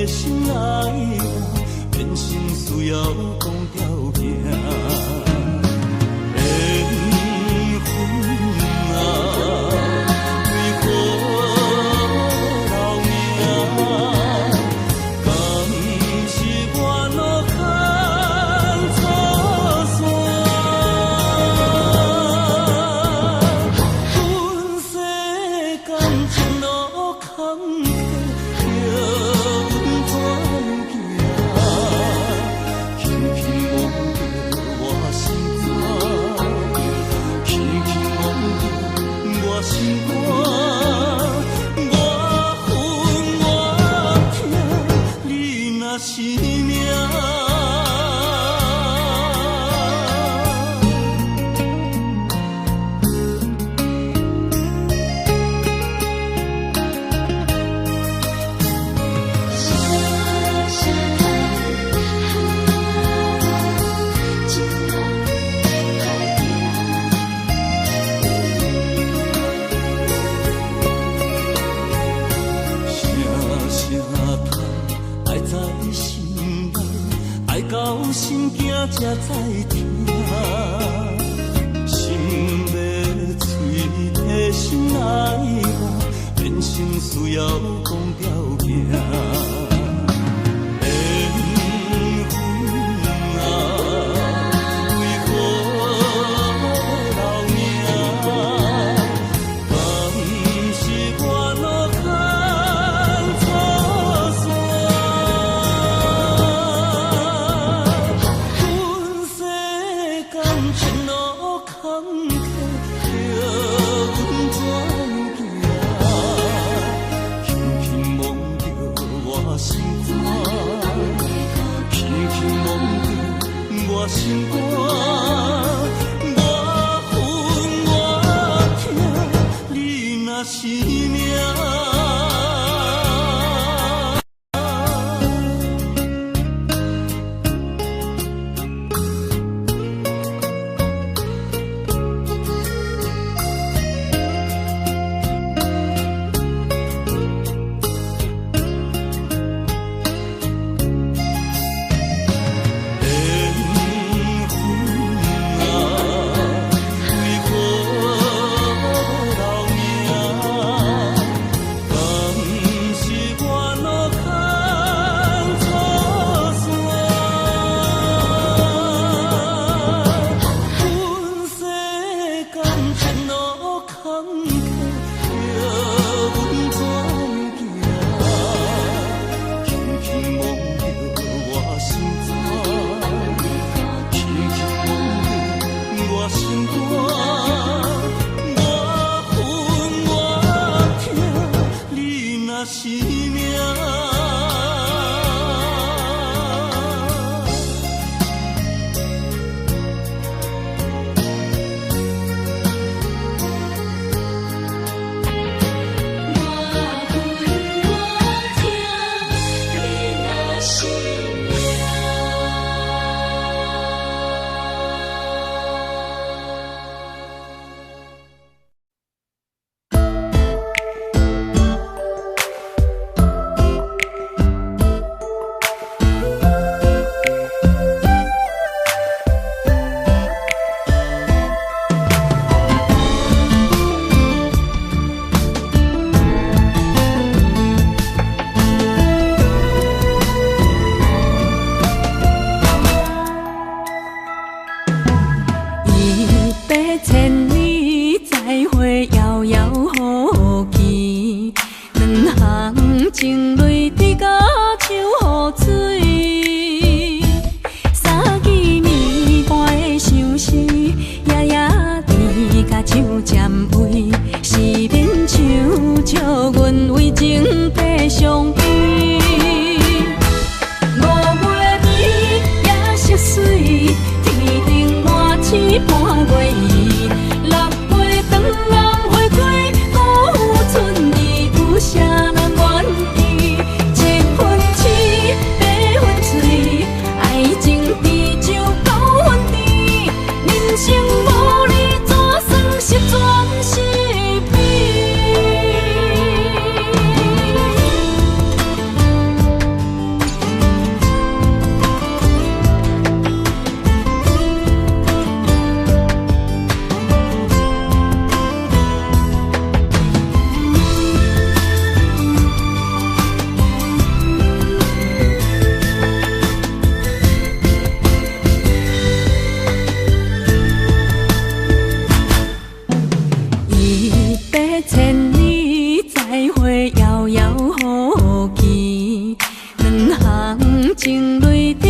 [SPEAKER 2] 心爱变成需要讲条行。缘分啊，为何留名？敢是我落空错线？阮世间前路坎坷，叫阮怎行？轻轻摸着我心肝，轻轻摸着我心肝，我恨我痛，你若是命。到心惊才知听，心要碎提心爱我，人生需要讲条行。缘分啊，为何留名？敢是我落空错线？前路坎坷，叫阮怎行？轻轻摸着我心肝，轻轻摸着我心肝，我恨我痛，你若是命。是命。
[SPEAKER 1] 千里再会，遥遥无期。两行情泪滴甲像雨水，三支暝半的相思，夜夜甜甲像尖位，是免像笑阮为情白相依。5月美也色水，天顶满星半月圆。谁人愿意？7分痴，8分醉，爱情比酒9分甜。人生无你，怎算是全是美？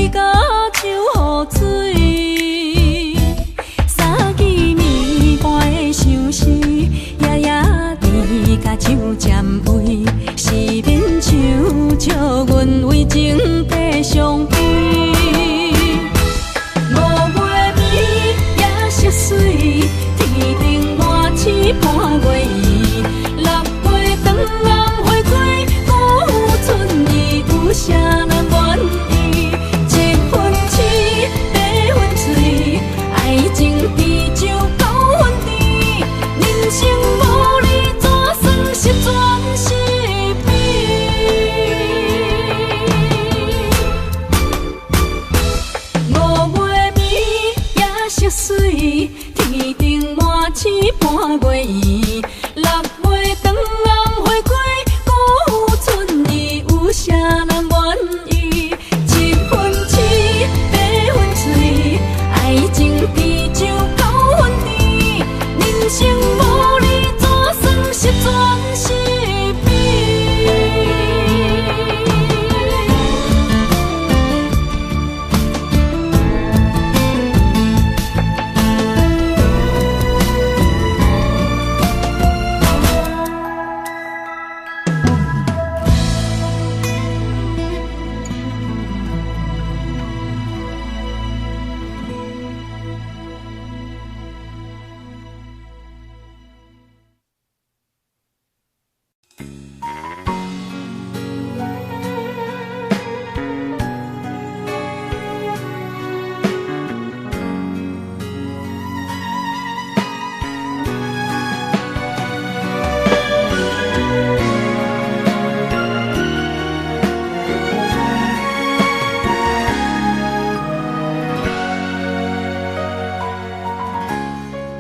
[SPEAKER 1] 你甲手雨水，三更暝半的相思，夜夜甜甲手沾杯，是免想笑阮为情白相悲。5月暝也色水，天顶满星半月圆，6月长红花开，古春意有啥人愿意？7分痴，8分醉，爱情比酒9分甜，人生无你怎算是全是5月暝也色水，天顶满星半月圆，6月长红花开，古春意有啥人愿意？7分痴，8分醉，爱情比酒9分甜，人生无你怎算是全是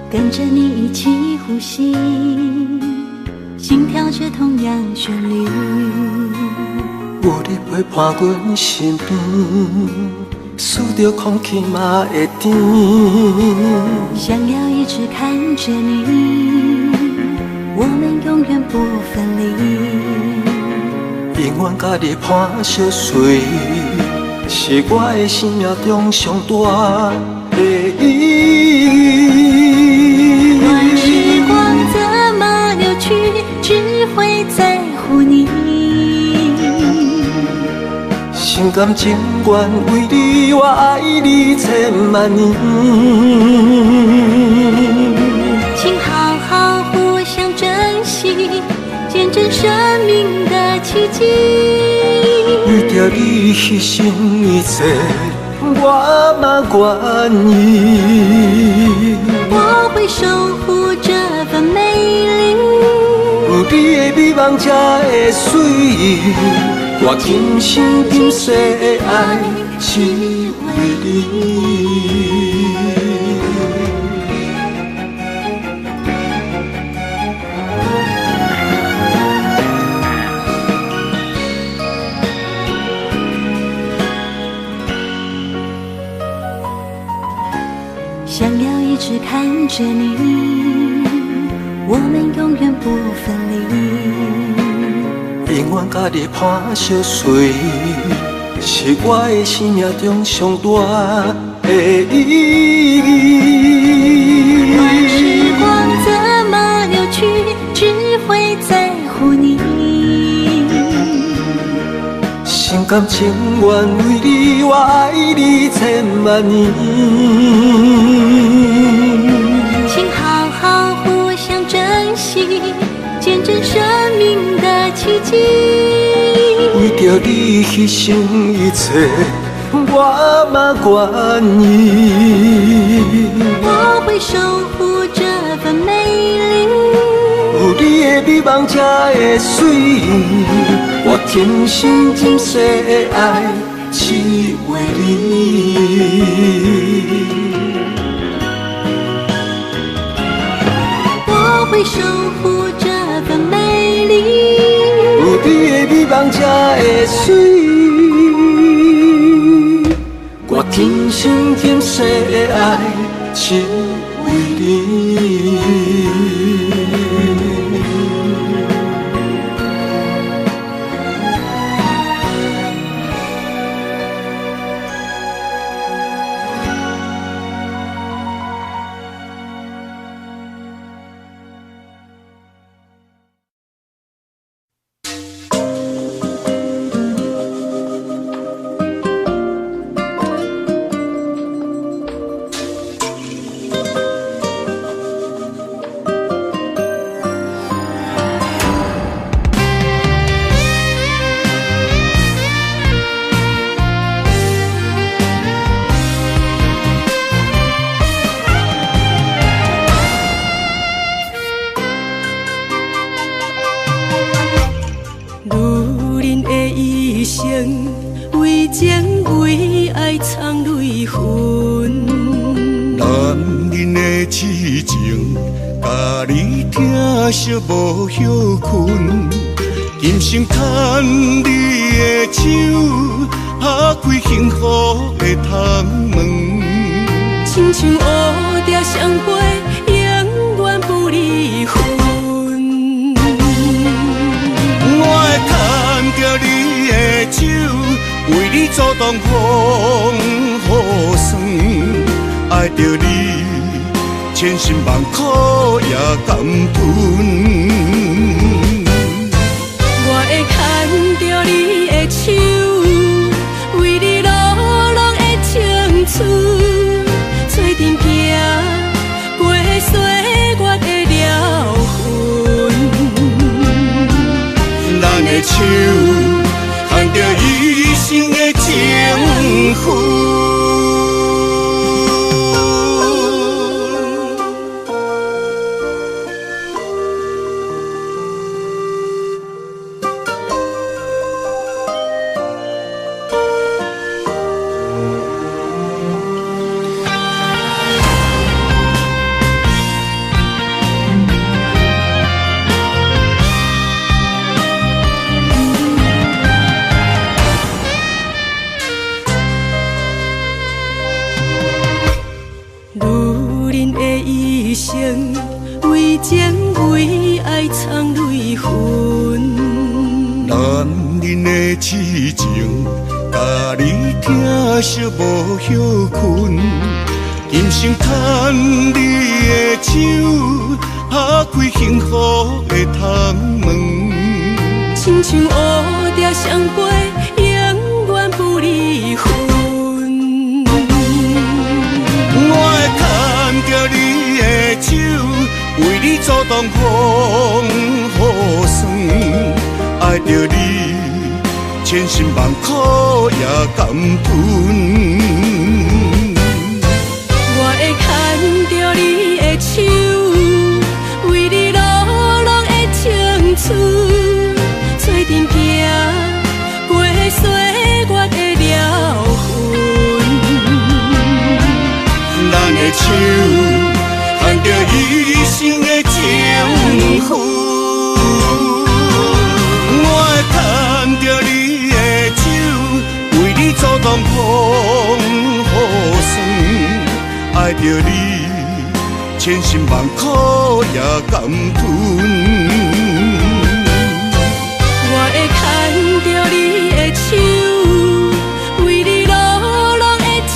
[SPEAKER 1] 跟着你一起呼吸，心跳着同样旋律。
[SPEAKER 2] 有你陪伴阮身边，思着空气嘛会甜。
[SPEAKER 1] 想要一直看着你，我们永远不分离。
[SPEAKER 2] 永远甲你伴相随，是我的生命中上大的意义。
[SPEAKER 1] 段时光怎么流去，只会在乎你。
[SPEAKER 2] 心甘情愿为你，我爱你千万年。
[SPEAKER 1] 请好好互相珍惜，见证生命的奇迹。
[SPEAKER 2] 为着你牺牲一切，我嘛愿意。
[SPEAKER 1] 我会守护这份美丽。
[SPEAKER 2] 有你的美梦才会水，我今生今世的爱只为你。
[SPEAKER 1] 想要一直看着你，我们永远不分离。
[SPEAKER 2] 永远甲你伴相随，是我的生命中上大的意义。
[SPEAKER 1] 段时光怎么流去，只会在乎你。
[SPEAKER 2] 心甘情愿为你，我爱你千万年。
[SPEAKER 1] 请好好互相珍惜，见证生命的奇迹。
[SPEAKER 2] 为着你牺牲一切，我嘛愿意。
[SPEAKER 1] 我会守护这份美丽。
[SPEAKER 2] 有你的美梦才会水，我今生今世的爱只为你。
[SPEAKER 1] 我会守护这份美丽。
[SPEAKER 2] 有你的美梦才会水，我今生今世的爱只为你。惜无歇困，今生牵你的手，打开幸福的窗门。
[SPEAKER 1] 亲像乌蝶双飞，永远不离分。
[SPEAKER 2] 我会牵着你的手，为你阻挡风雨霜，爱着你，千辛万苦也甘吞。
[SPEAKER 1] 我会牵着你的手，为你流浪的青春，做阵行过岁月的疗痕。
[SPEAKER 2] 咱的手牵着一生的情分。
[SPEAKER 1] 为情为爱藏泪痕，
[SPEAKER 2] 男人的痴情，甲你疼惜无歇困，今生牵你的手，打开幸福的窗门。
[SPEAKER 1] 亲像乌蝶双飞，永远不离分。
[SPEAKER 2] 我会牵着你的手，为你阻挡风雨霜，爱着你，千辛万苦也甘吞。
[SPEAKER 1] 我会牵着你的手，为你流浪的青春，做阵行过岁月的疗痕。
[SPEAKER 2] 咱的手牵着一生的情分，我会牵着你的手，为你阻挡风雨霜，爱着你，千辛万苦也甘吞。
[SPEAKER 1] 我会牵着你的手，为你流浪的青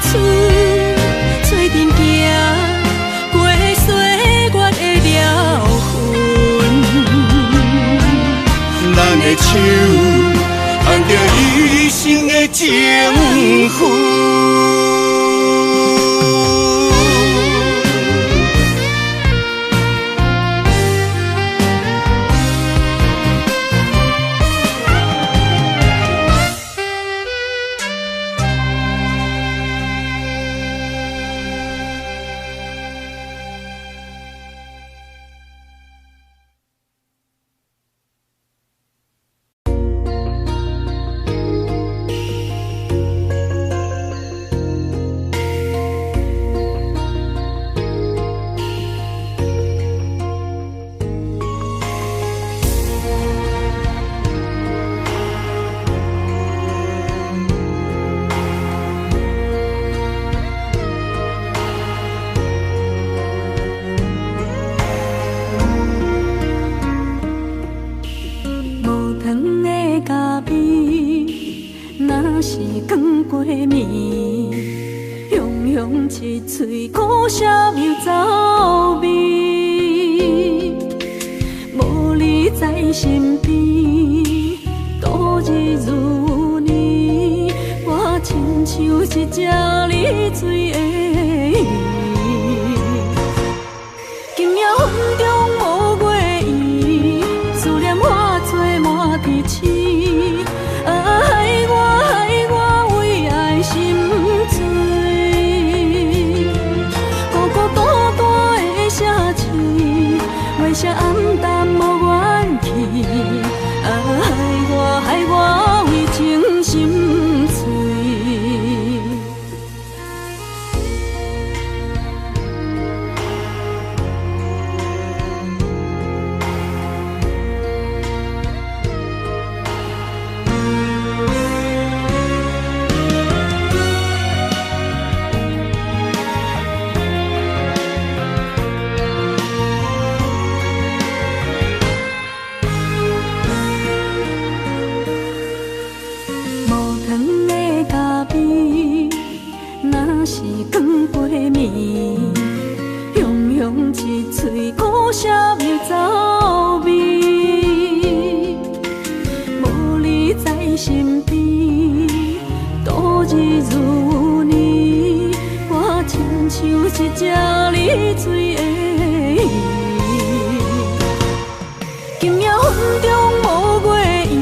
[SPEAKER 1] 春，做阵行过岁月的疗痕。
[SPEAKER 2] 咱的手牵着一生的情分。
[SPEAKER 1] 一嘴苦涩又走味，无你在身边，度日如年。我亲像一只离水的鱼，今夜云中无月圆，思念化作满天星。害我为爱心醉。为啥暗淡无元气？害我为情心碎。是光陪眠，雄雄一嘴苦涩又走味，无你在身边，度日如年，我亲像一只溺水的鱼。今夜风中无月圆，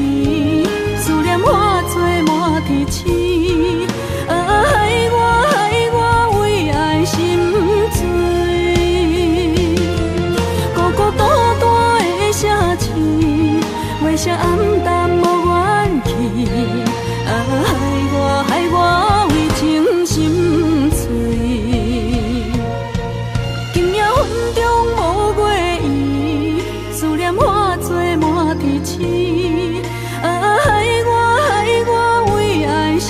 [SPEAKER 1] 思念化作满天星。害我为爱心醉，孤孤单单的城市，月色暗淡无元气。害我为情心碎。今夜风中无月圆，思念化作满天星。害我为爱心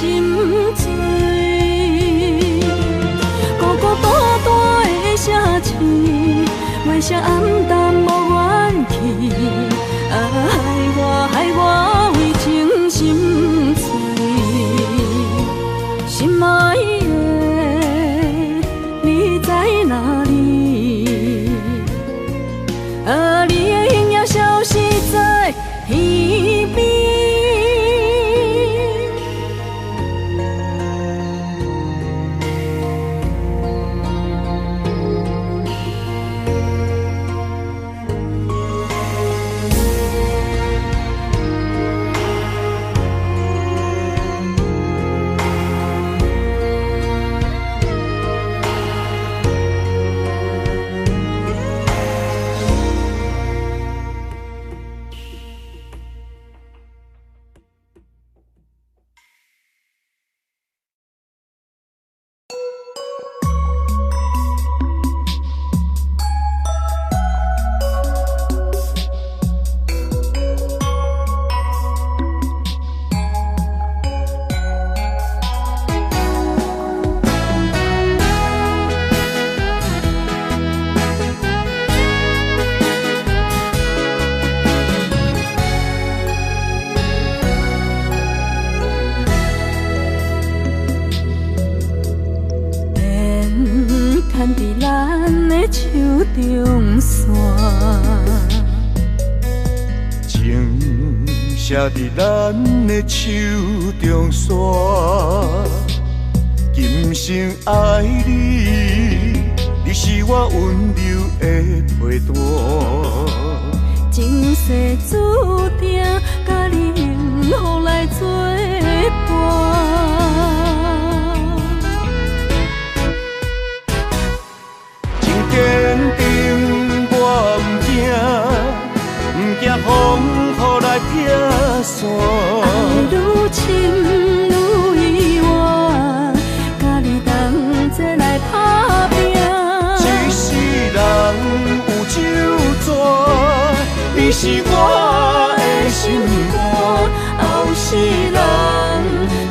[SPEAKER 1] 醉。城市，月色暗淡无元气，害我为情心碎，心爱的你在哪里？你的形影消失在天边。
[SPEAKER 2] 写伫咱的手中线，今生爱你，你是我温柔的陪伴。
[SPEAKER 1] 前世注定，甲你幸福来作伴。
[SPEAKER 2] 真坚定，我不惊风雨来撇散。
[SPEAKER 1] 爱愈深愈远，甲你同齐来打拼。
[SPEAKER 2] 一世人有酒泉，你是我的心肝。后世人，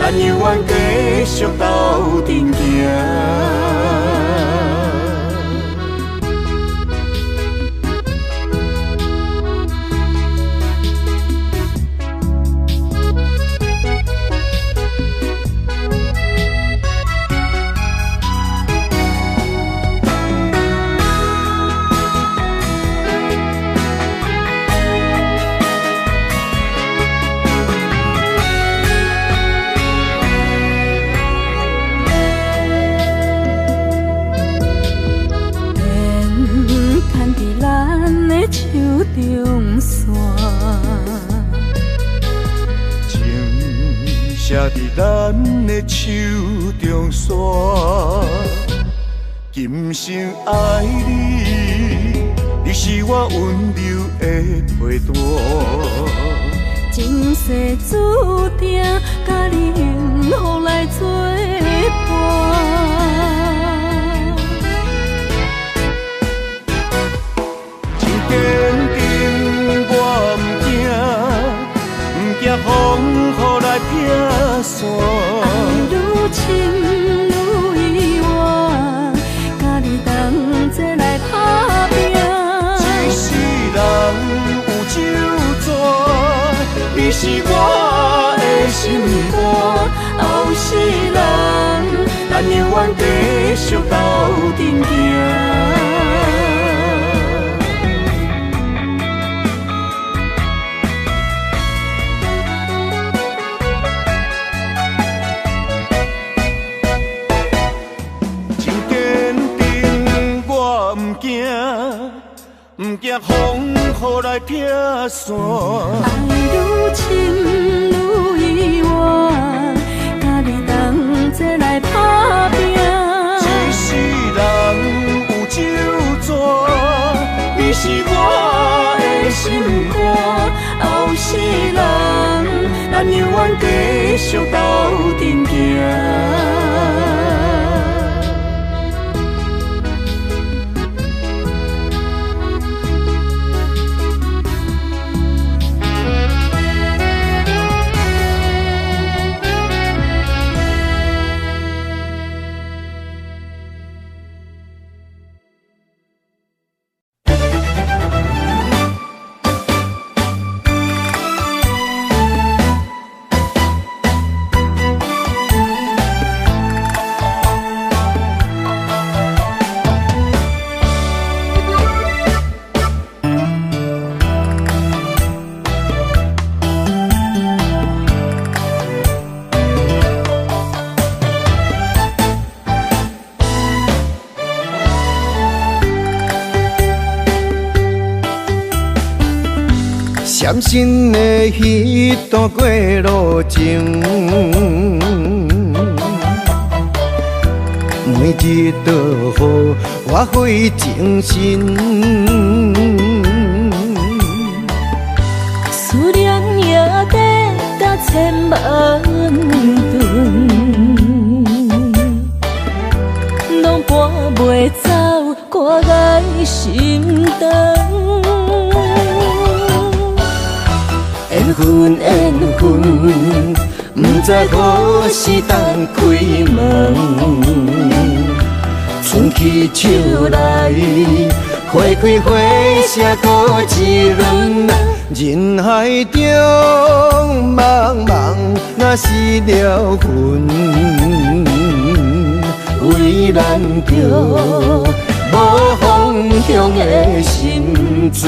[SPEAKER 2] 咱永远继续斗阵行。中线，情写伫咱的手中线，今生爱你，你是我温柔的陪伴。
[SPEAKER 1] 前世注定，甲你幸福来作伴。
[SPEAKER 2] 坚定我不惊风雨来撇散。
[SPEAKER 1] 爱愈深愈远，甲你同齐来打拼。
[SPEAKER 2] 一世人有酒泉，你是我的心肝。后世人，咱咱犹原继续斗阵行。不惊风雨来劈山，
[SPEAKER 1] 爱愈深愈远，甲你同齐来打拼。
[SPEAKER 2] 一世人有酒泉，你是我的心肝。后世人，咱犹原继续斗阵行。闪身的彼段过路情，每日都予我费精神。
[SPEAKER 1] 思念也得达千万吨，拢搬袂走我爱心肠。缘分缘分，不知何时等开门。春去秋来，花开花谢过一轮。
[SPEAKER 2] 人海中茫茫，若是了魂，
[SPEAKER 1] 为咱着无方向的心存。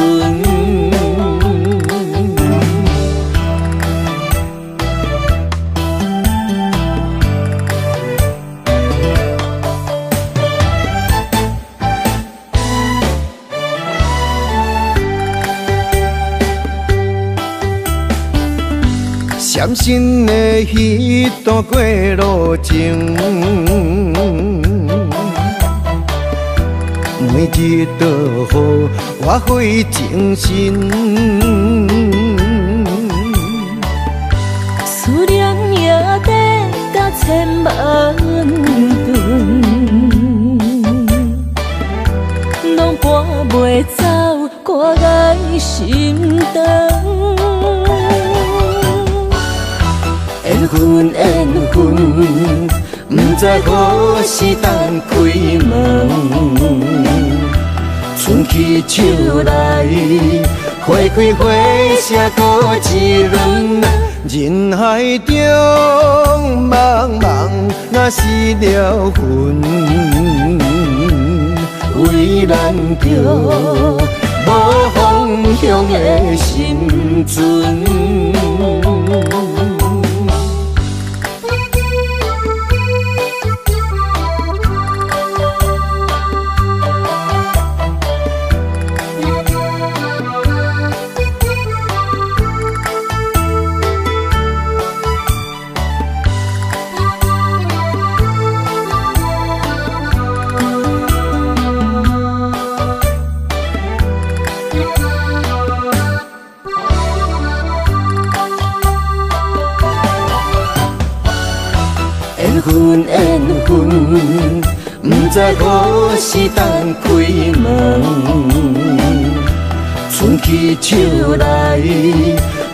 [SPEAKER 2] 闪身的彼段过路情，每日都予我费精神。
[SPEAKER 1] 思念也得达千万吨，拢搬袂走我爱心肠。缘分缘分，不知何时等开门。春去秋来，花开花谢过一轮。
[SPEAKER 2] 人海中茫茫，若是了魂，
[SPEAKER 1] 为咱着无方向的心存。缘分缘分，不知何时等开门。春去秋来，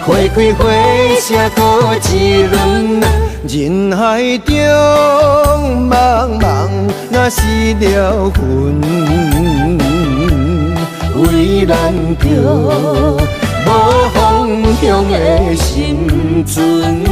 [SPEAKER 1] 花开花谢过一轮。
[SPEAKER 2] 人海中茫茫，若是了魂，
[SPEAKER 1] 为咱着无方向的心存。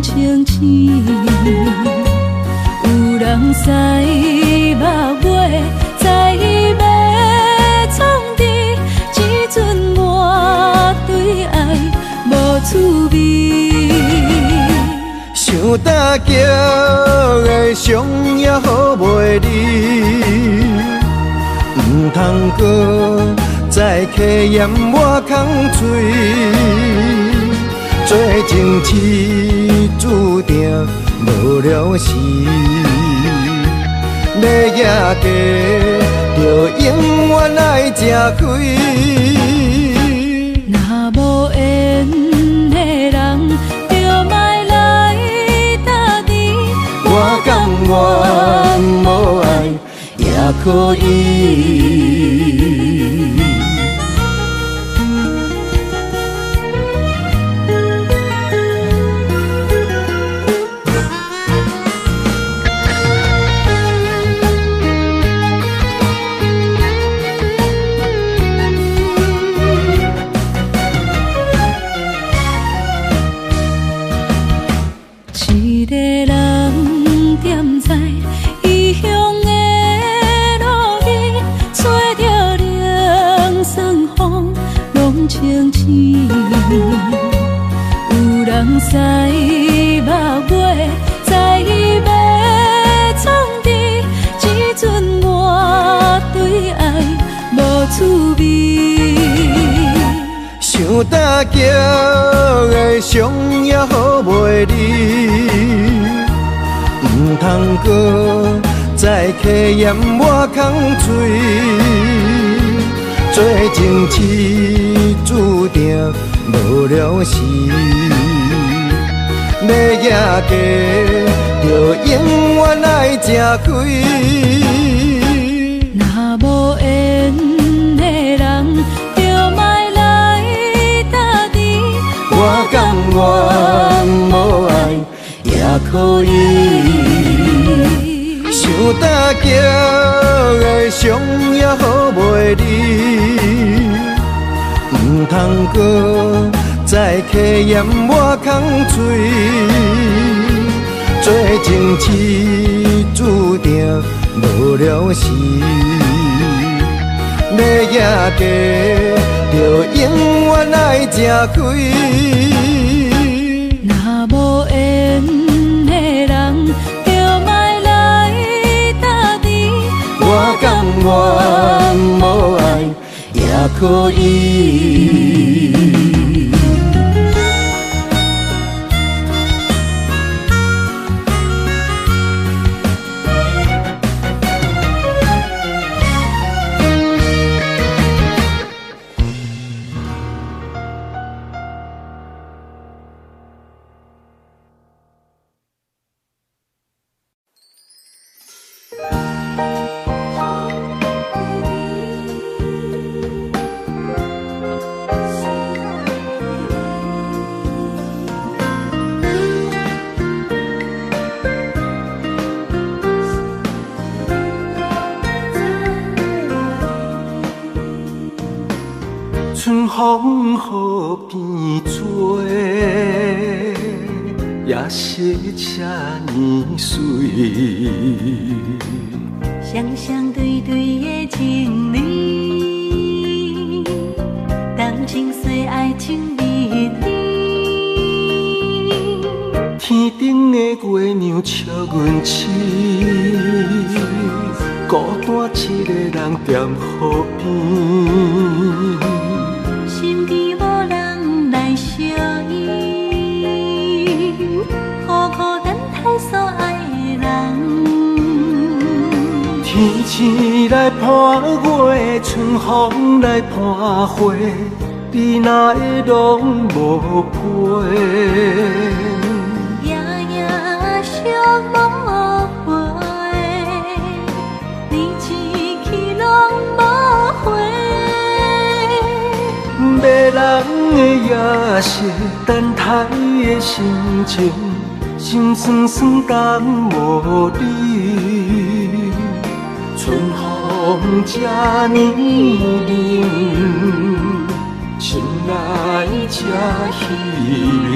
[SPEAKER 1] 清醒。有人使目尾，知要创治，只准我对爱无趣味。
[SPEAKER 2] 想搭桥的伤也好袂离，唔通搁再客嫌我空嘴。做情痴注定无了时，要野家就永远爱吃亏。
[SPEAKER 1] 若无缘的人，就莫来搭你。
[SPEAKER 2] 我甘愿无爱也可以。
[SPEAKER 1] 一个人踮在异乡的路边，吹着凉爽风，拢清醒。有人使目尾，知要创治，只准我对爱无趣味。
[SPEAKER 2] 想搭桥的伤也好袂离，唔通搁再客嫌我空嘴。做情痴注定无了时，要野家就永远爱吃亏。
[SPEAKER 1] 若无缘的人，就莫来搭你。
[SPEAKER 2] 我甘愿无爱也可以。想搭桥的伤也好袂离，唔通搁再客嫌我空嘴。做情痴注定无了时，要野家就永远爱吃亏。
[SPEAKER 1] 若无缘的人，就莫来搭你。
[SPEAKER 2] 我甘愿无爱也可以。春风河边吹，也是这呢水。
[SPEAKER 1] 双双对对的情侣，动情岁爱情蜜里。
[SPEAKER 2] 天顶的月亮笑阮痴，孤单一个人踮河边。
[SPEAKER 1] 心机无人来相依，孤孤单单所爱的人。
[SPEAKER 2] 天星来伴月，春风来伴花，你哪会拢无陪？
[SPEAKER 1] 夜夜相无回，你一去拢无回。
[SPEAKER 2] 迷人的夜色，等待的心情，心酸酸感无你。春风这呢冷，心内这稀微。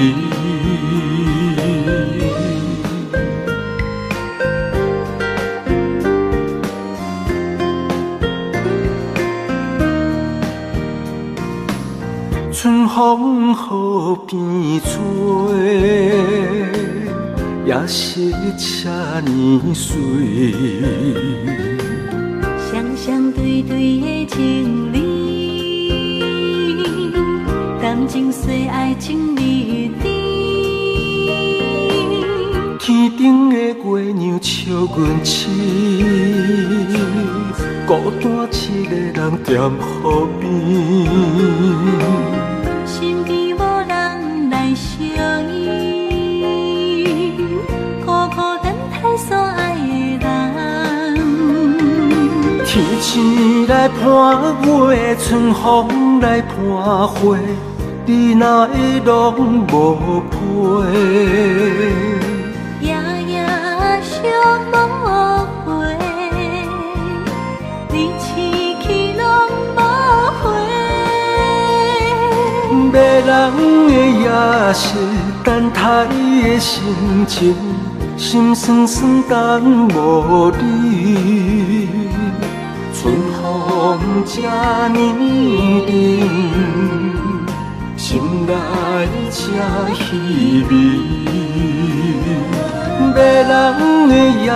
[SPEAKER 2] 是这呢水。
[SPEAKER 1] 双双对对的情侣，感情细爱情蜜甜。
[SPEAKER 2] 天顶的月亮笑阮痴，孤单一个人踮河边。
[SPEAKER 1] 身边无人来相依，孤孤单单所爱的人。
[SPEAKER 2] 天星来伴月，春风来伴花，你哪会拢无陪？
[SPEAKER 1] 夜夜相无回，你痴去拢无回。
[SPEAKER 2] 迷人的夜色，等待的心情，心酸酸等无你。春风这呢冷，心内这稀微。迷人的夜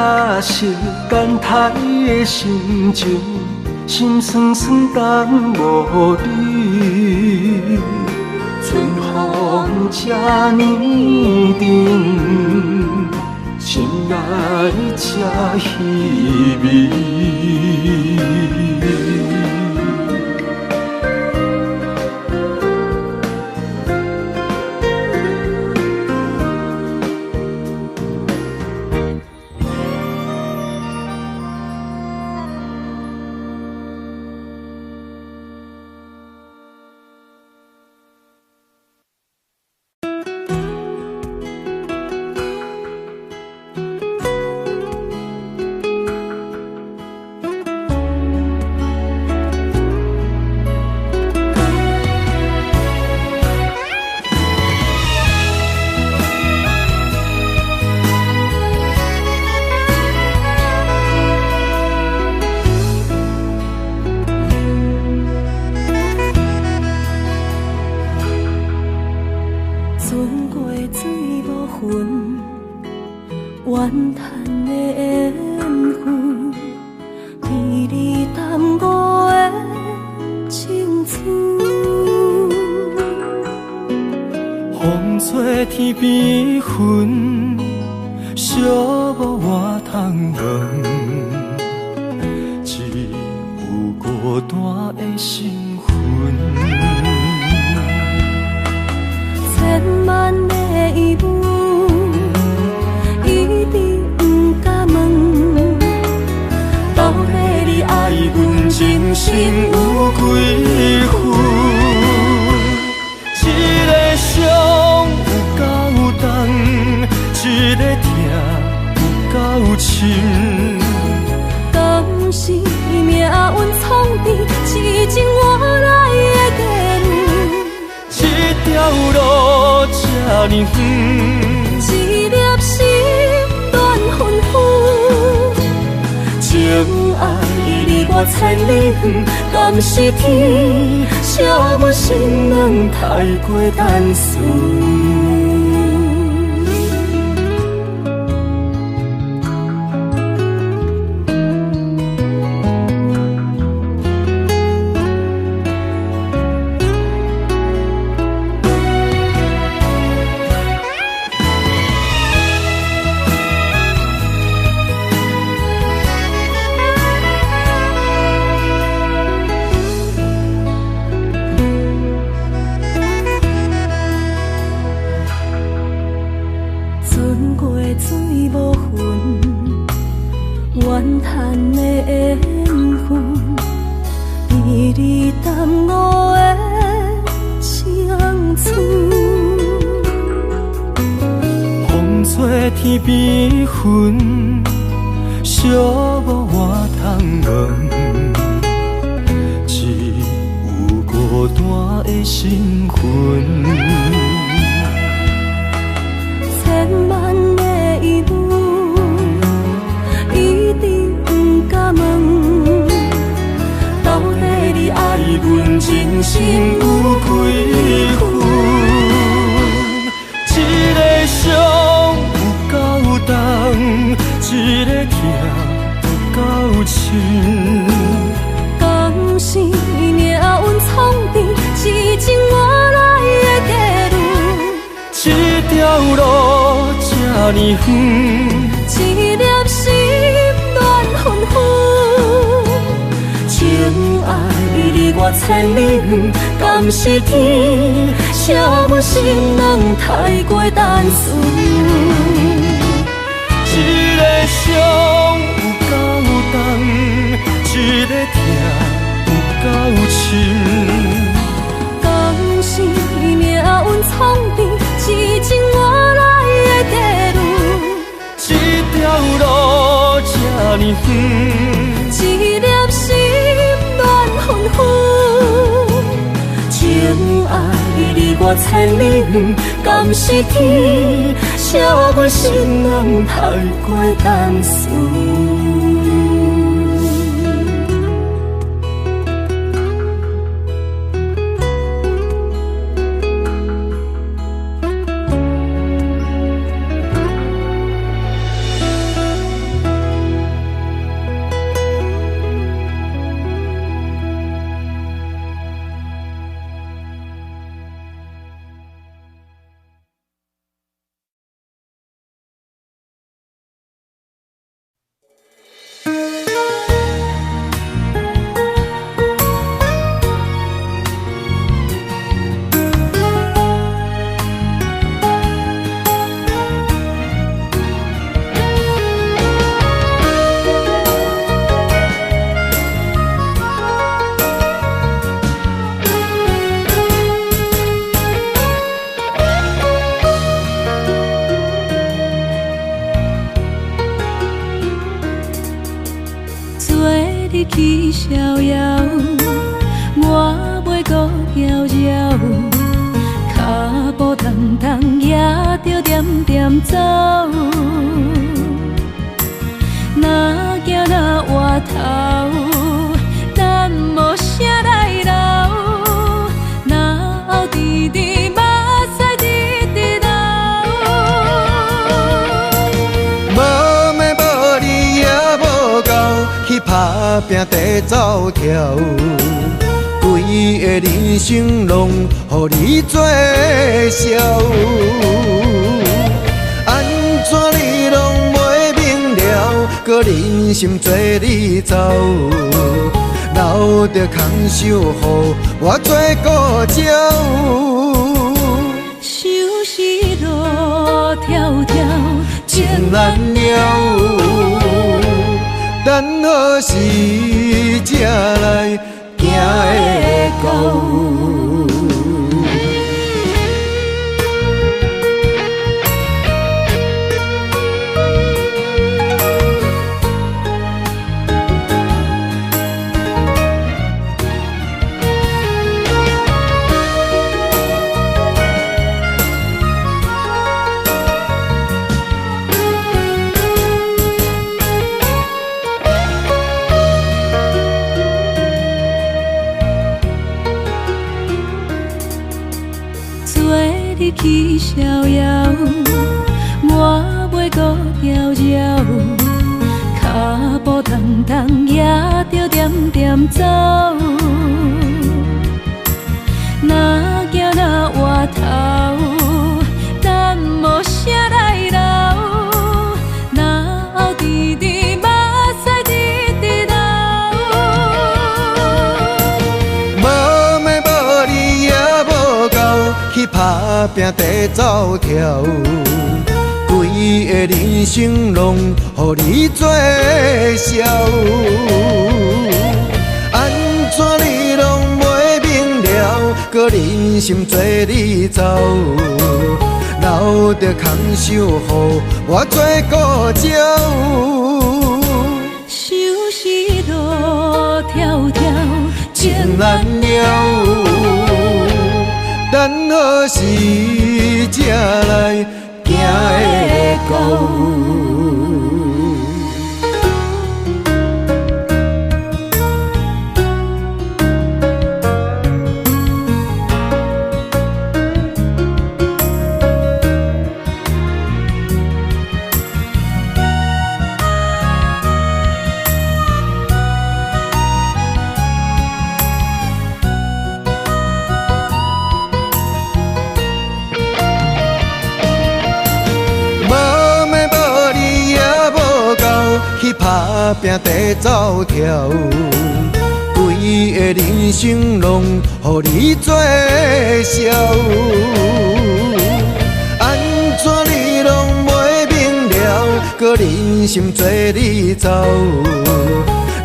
[SPEAKER 2] 色，等待的心情，心酸酸等无你。春风这呢冷，心内这稀微。
[SPEAKER 1] 敢是天惜阮心软，太过单纯。
[SPEAKER 2] 天边云，寂寞我通问，只有孤单的心魂。
[SPEAKER 1] 千万的疑问，一直不敢问，到底你爱阮真心有几分？一个伤有够
[SPEAKER 2] 呢远，
[SPEAKER 1] 一粒心乱纷纷，情爱离我千里远，敢是天写阮心人太过单纯？
[SPEAKER 2] 一个伤有够重，一个痛有够深。
[SPEAKER 1] 敢是命运创变，是情我来的地路。
[SPEAKER 2] 这条路这呢远，
[SPEAKER 1] 一粒心乱纷纷，情爱离我千里远，敢是天写阮心人太过单纯？去逍遥，我袂搁摇摇，脚步重重也着点点走。若行若回头，咱无啥来留，若后直直目屎直直流。
[SPEAKER 2] 无妹无你也无够，去打拼地走跳，规个人生拢予你做笑。安怎你拢袂明了，搁忍心做你走，留着空手予我做顾鸟。
[SPEAKER 1] 想是路迢迢，
[SPEAKER 2] 情难了。等何时才来行会到？
[SPEAKER 1] 去逍遥，我袂搁摇摇，脚步重重也着点点走。若行若回头，咱无啥来留，若后直直目屎直直流。
[SPEAKER 2] 无妹无你也无够，去打拼地走跳，规个人生拢予你做笑。安怎你拢袂明了，搁忍心做你走，留着空手予我做顾鸟。
[SPEAKER 1] 想是路迢迢，
[SPEAKER 2] 情难了。等何时才来行会到？拼地走跳，规个人生拢予你做笑。安怎你拢袂明了，搁忍心做你走，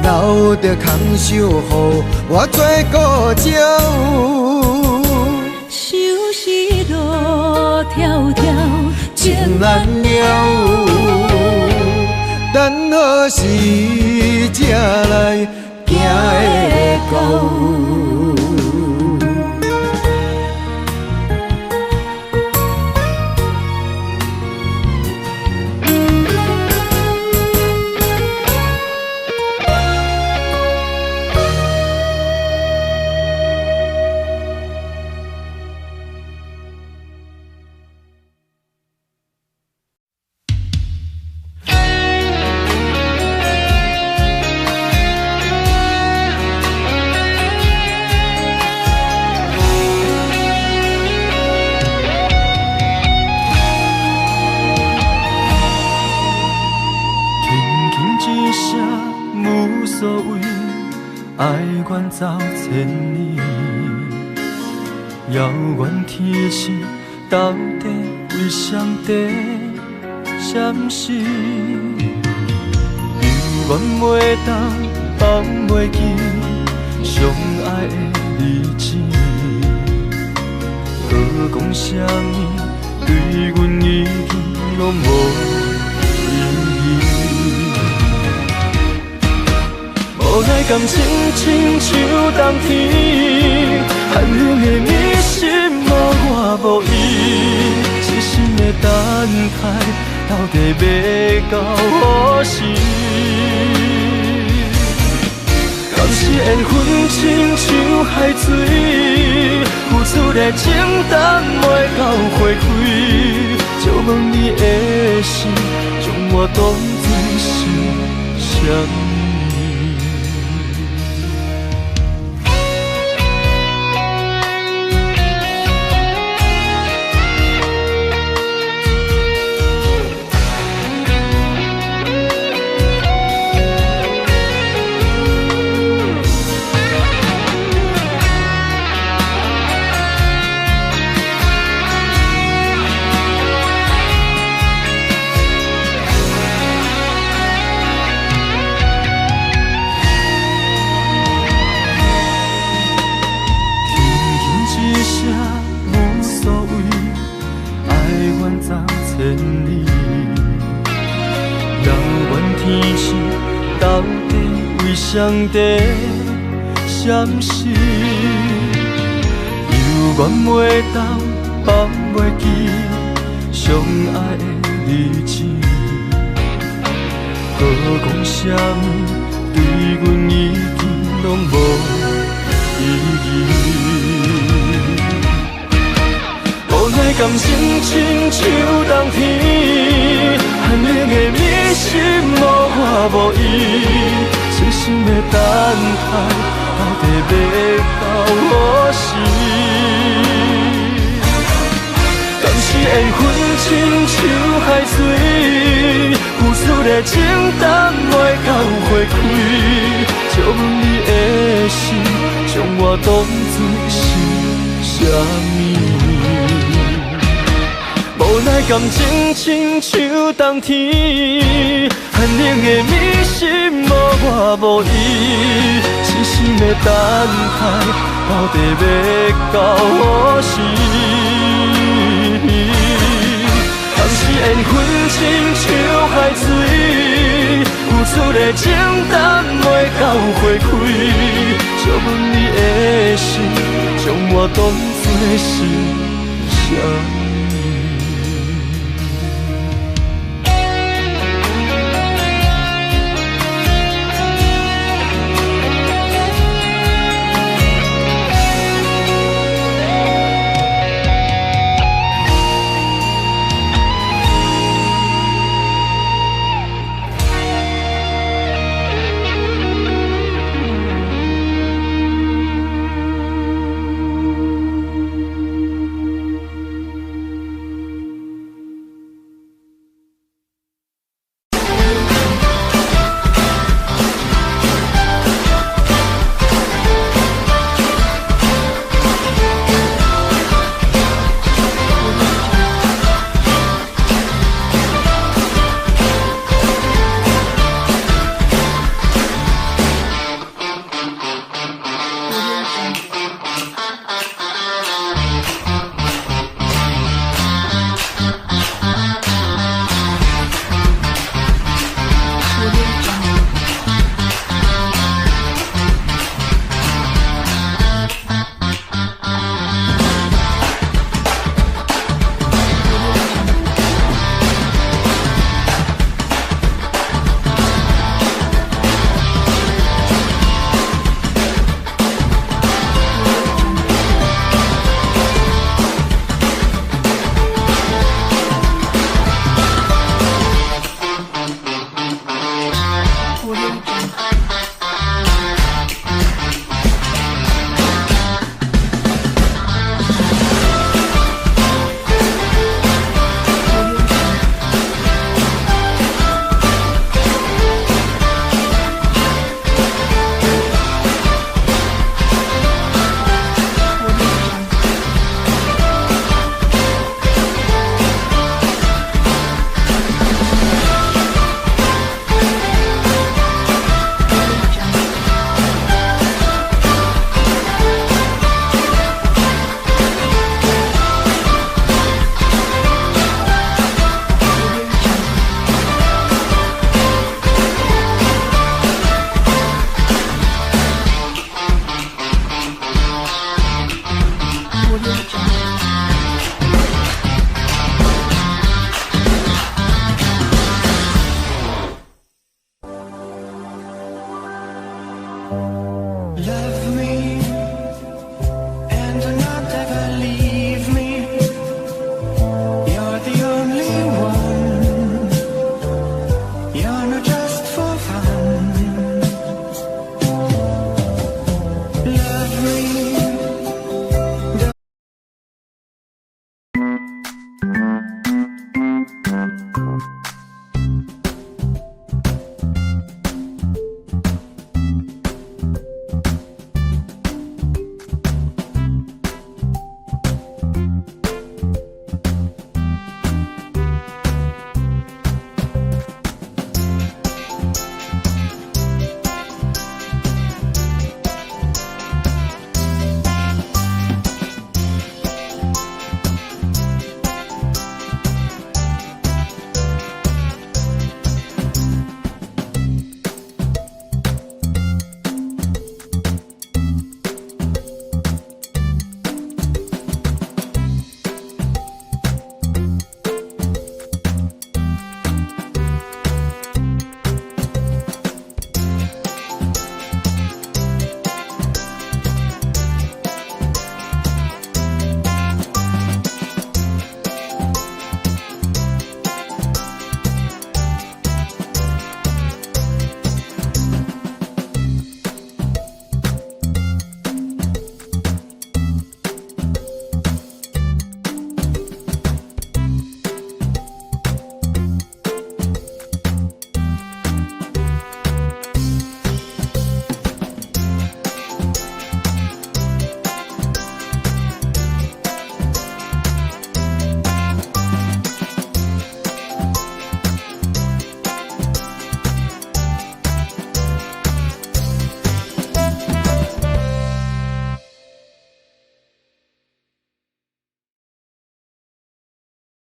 [SPEAKER 2] 留着空手予我做顾鸟。
[SPEAKER 1] 想是路迢迢，
[SPEAKER 2] 情难了，等何时才来行会到？
[SPEAKER 4] 爱远走千里，遥远天星到底为上帝闪烁？犹原袂当放袂记相爱的日子，搁讲啥物对阮已经拢无意义。无奈感情亲像冬天，寒冷的你心无我无伊，一心的等待，到底要到何时？敢是缘分亲像海水，付出的情淡袂到花开，借问你的心，将我当作是啥物？上帝闪烁，犹原袂当放袂记相爱的日子，搁讲啥物对阮已经拢无意义。无奈感情亲像冬天，寒冷的你心无我无伊。真心的等待，到底要到何时？敢是缘分亲像海水，付出的情淡袂到花开，借问你的心，将我当作是啥物？无奈感情亲像冬天，寒冷的你心无我无伊，痴心的等待，到底要到何时？敢是缘分亲像海水，付出的情淡袂到花开，借问你的心，将我当作是啥？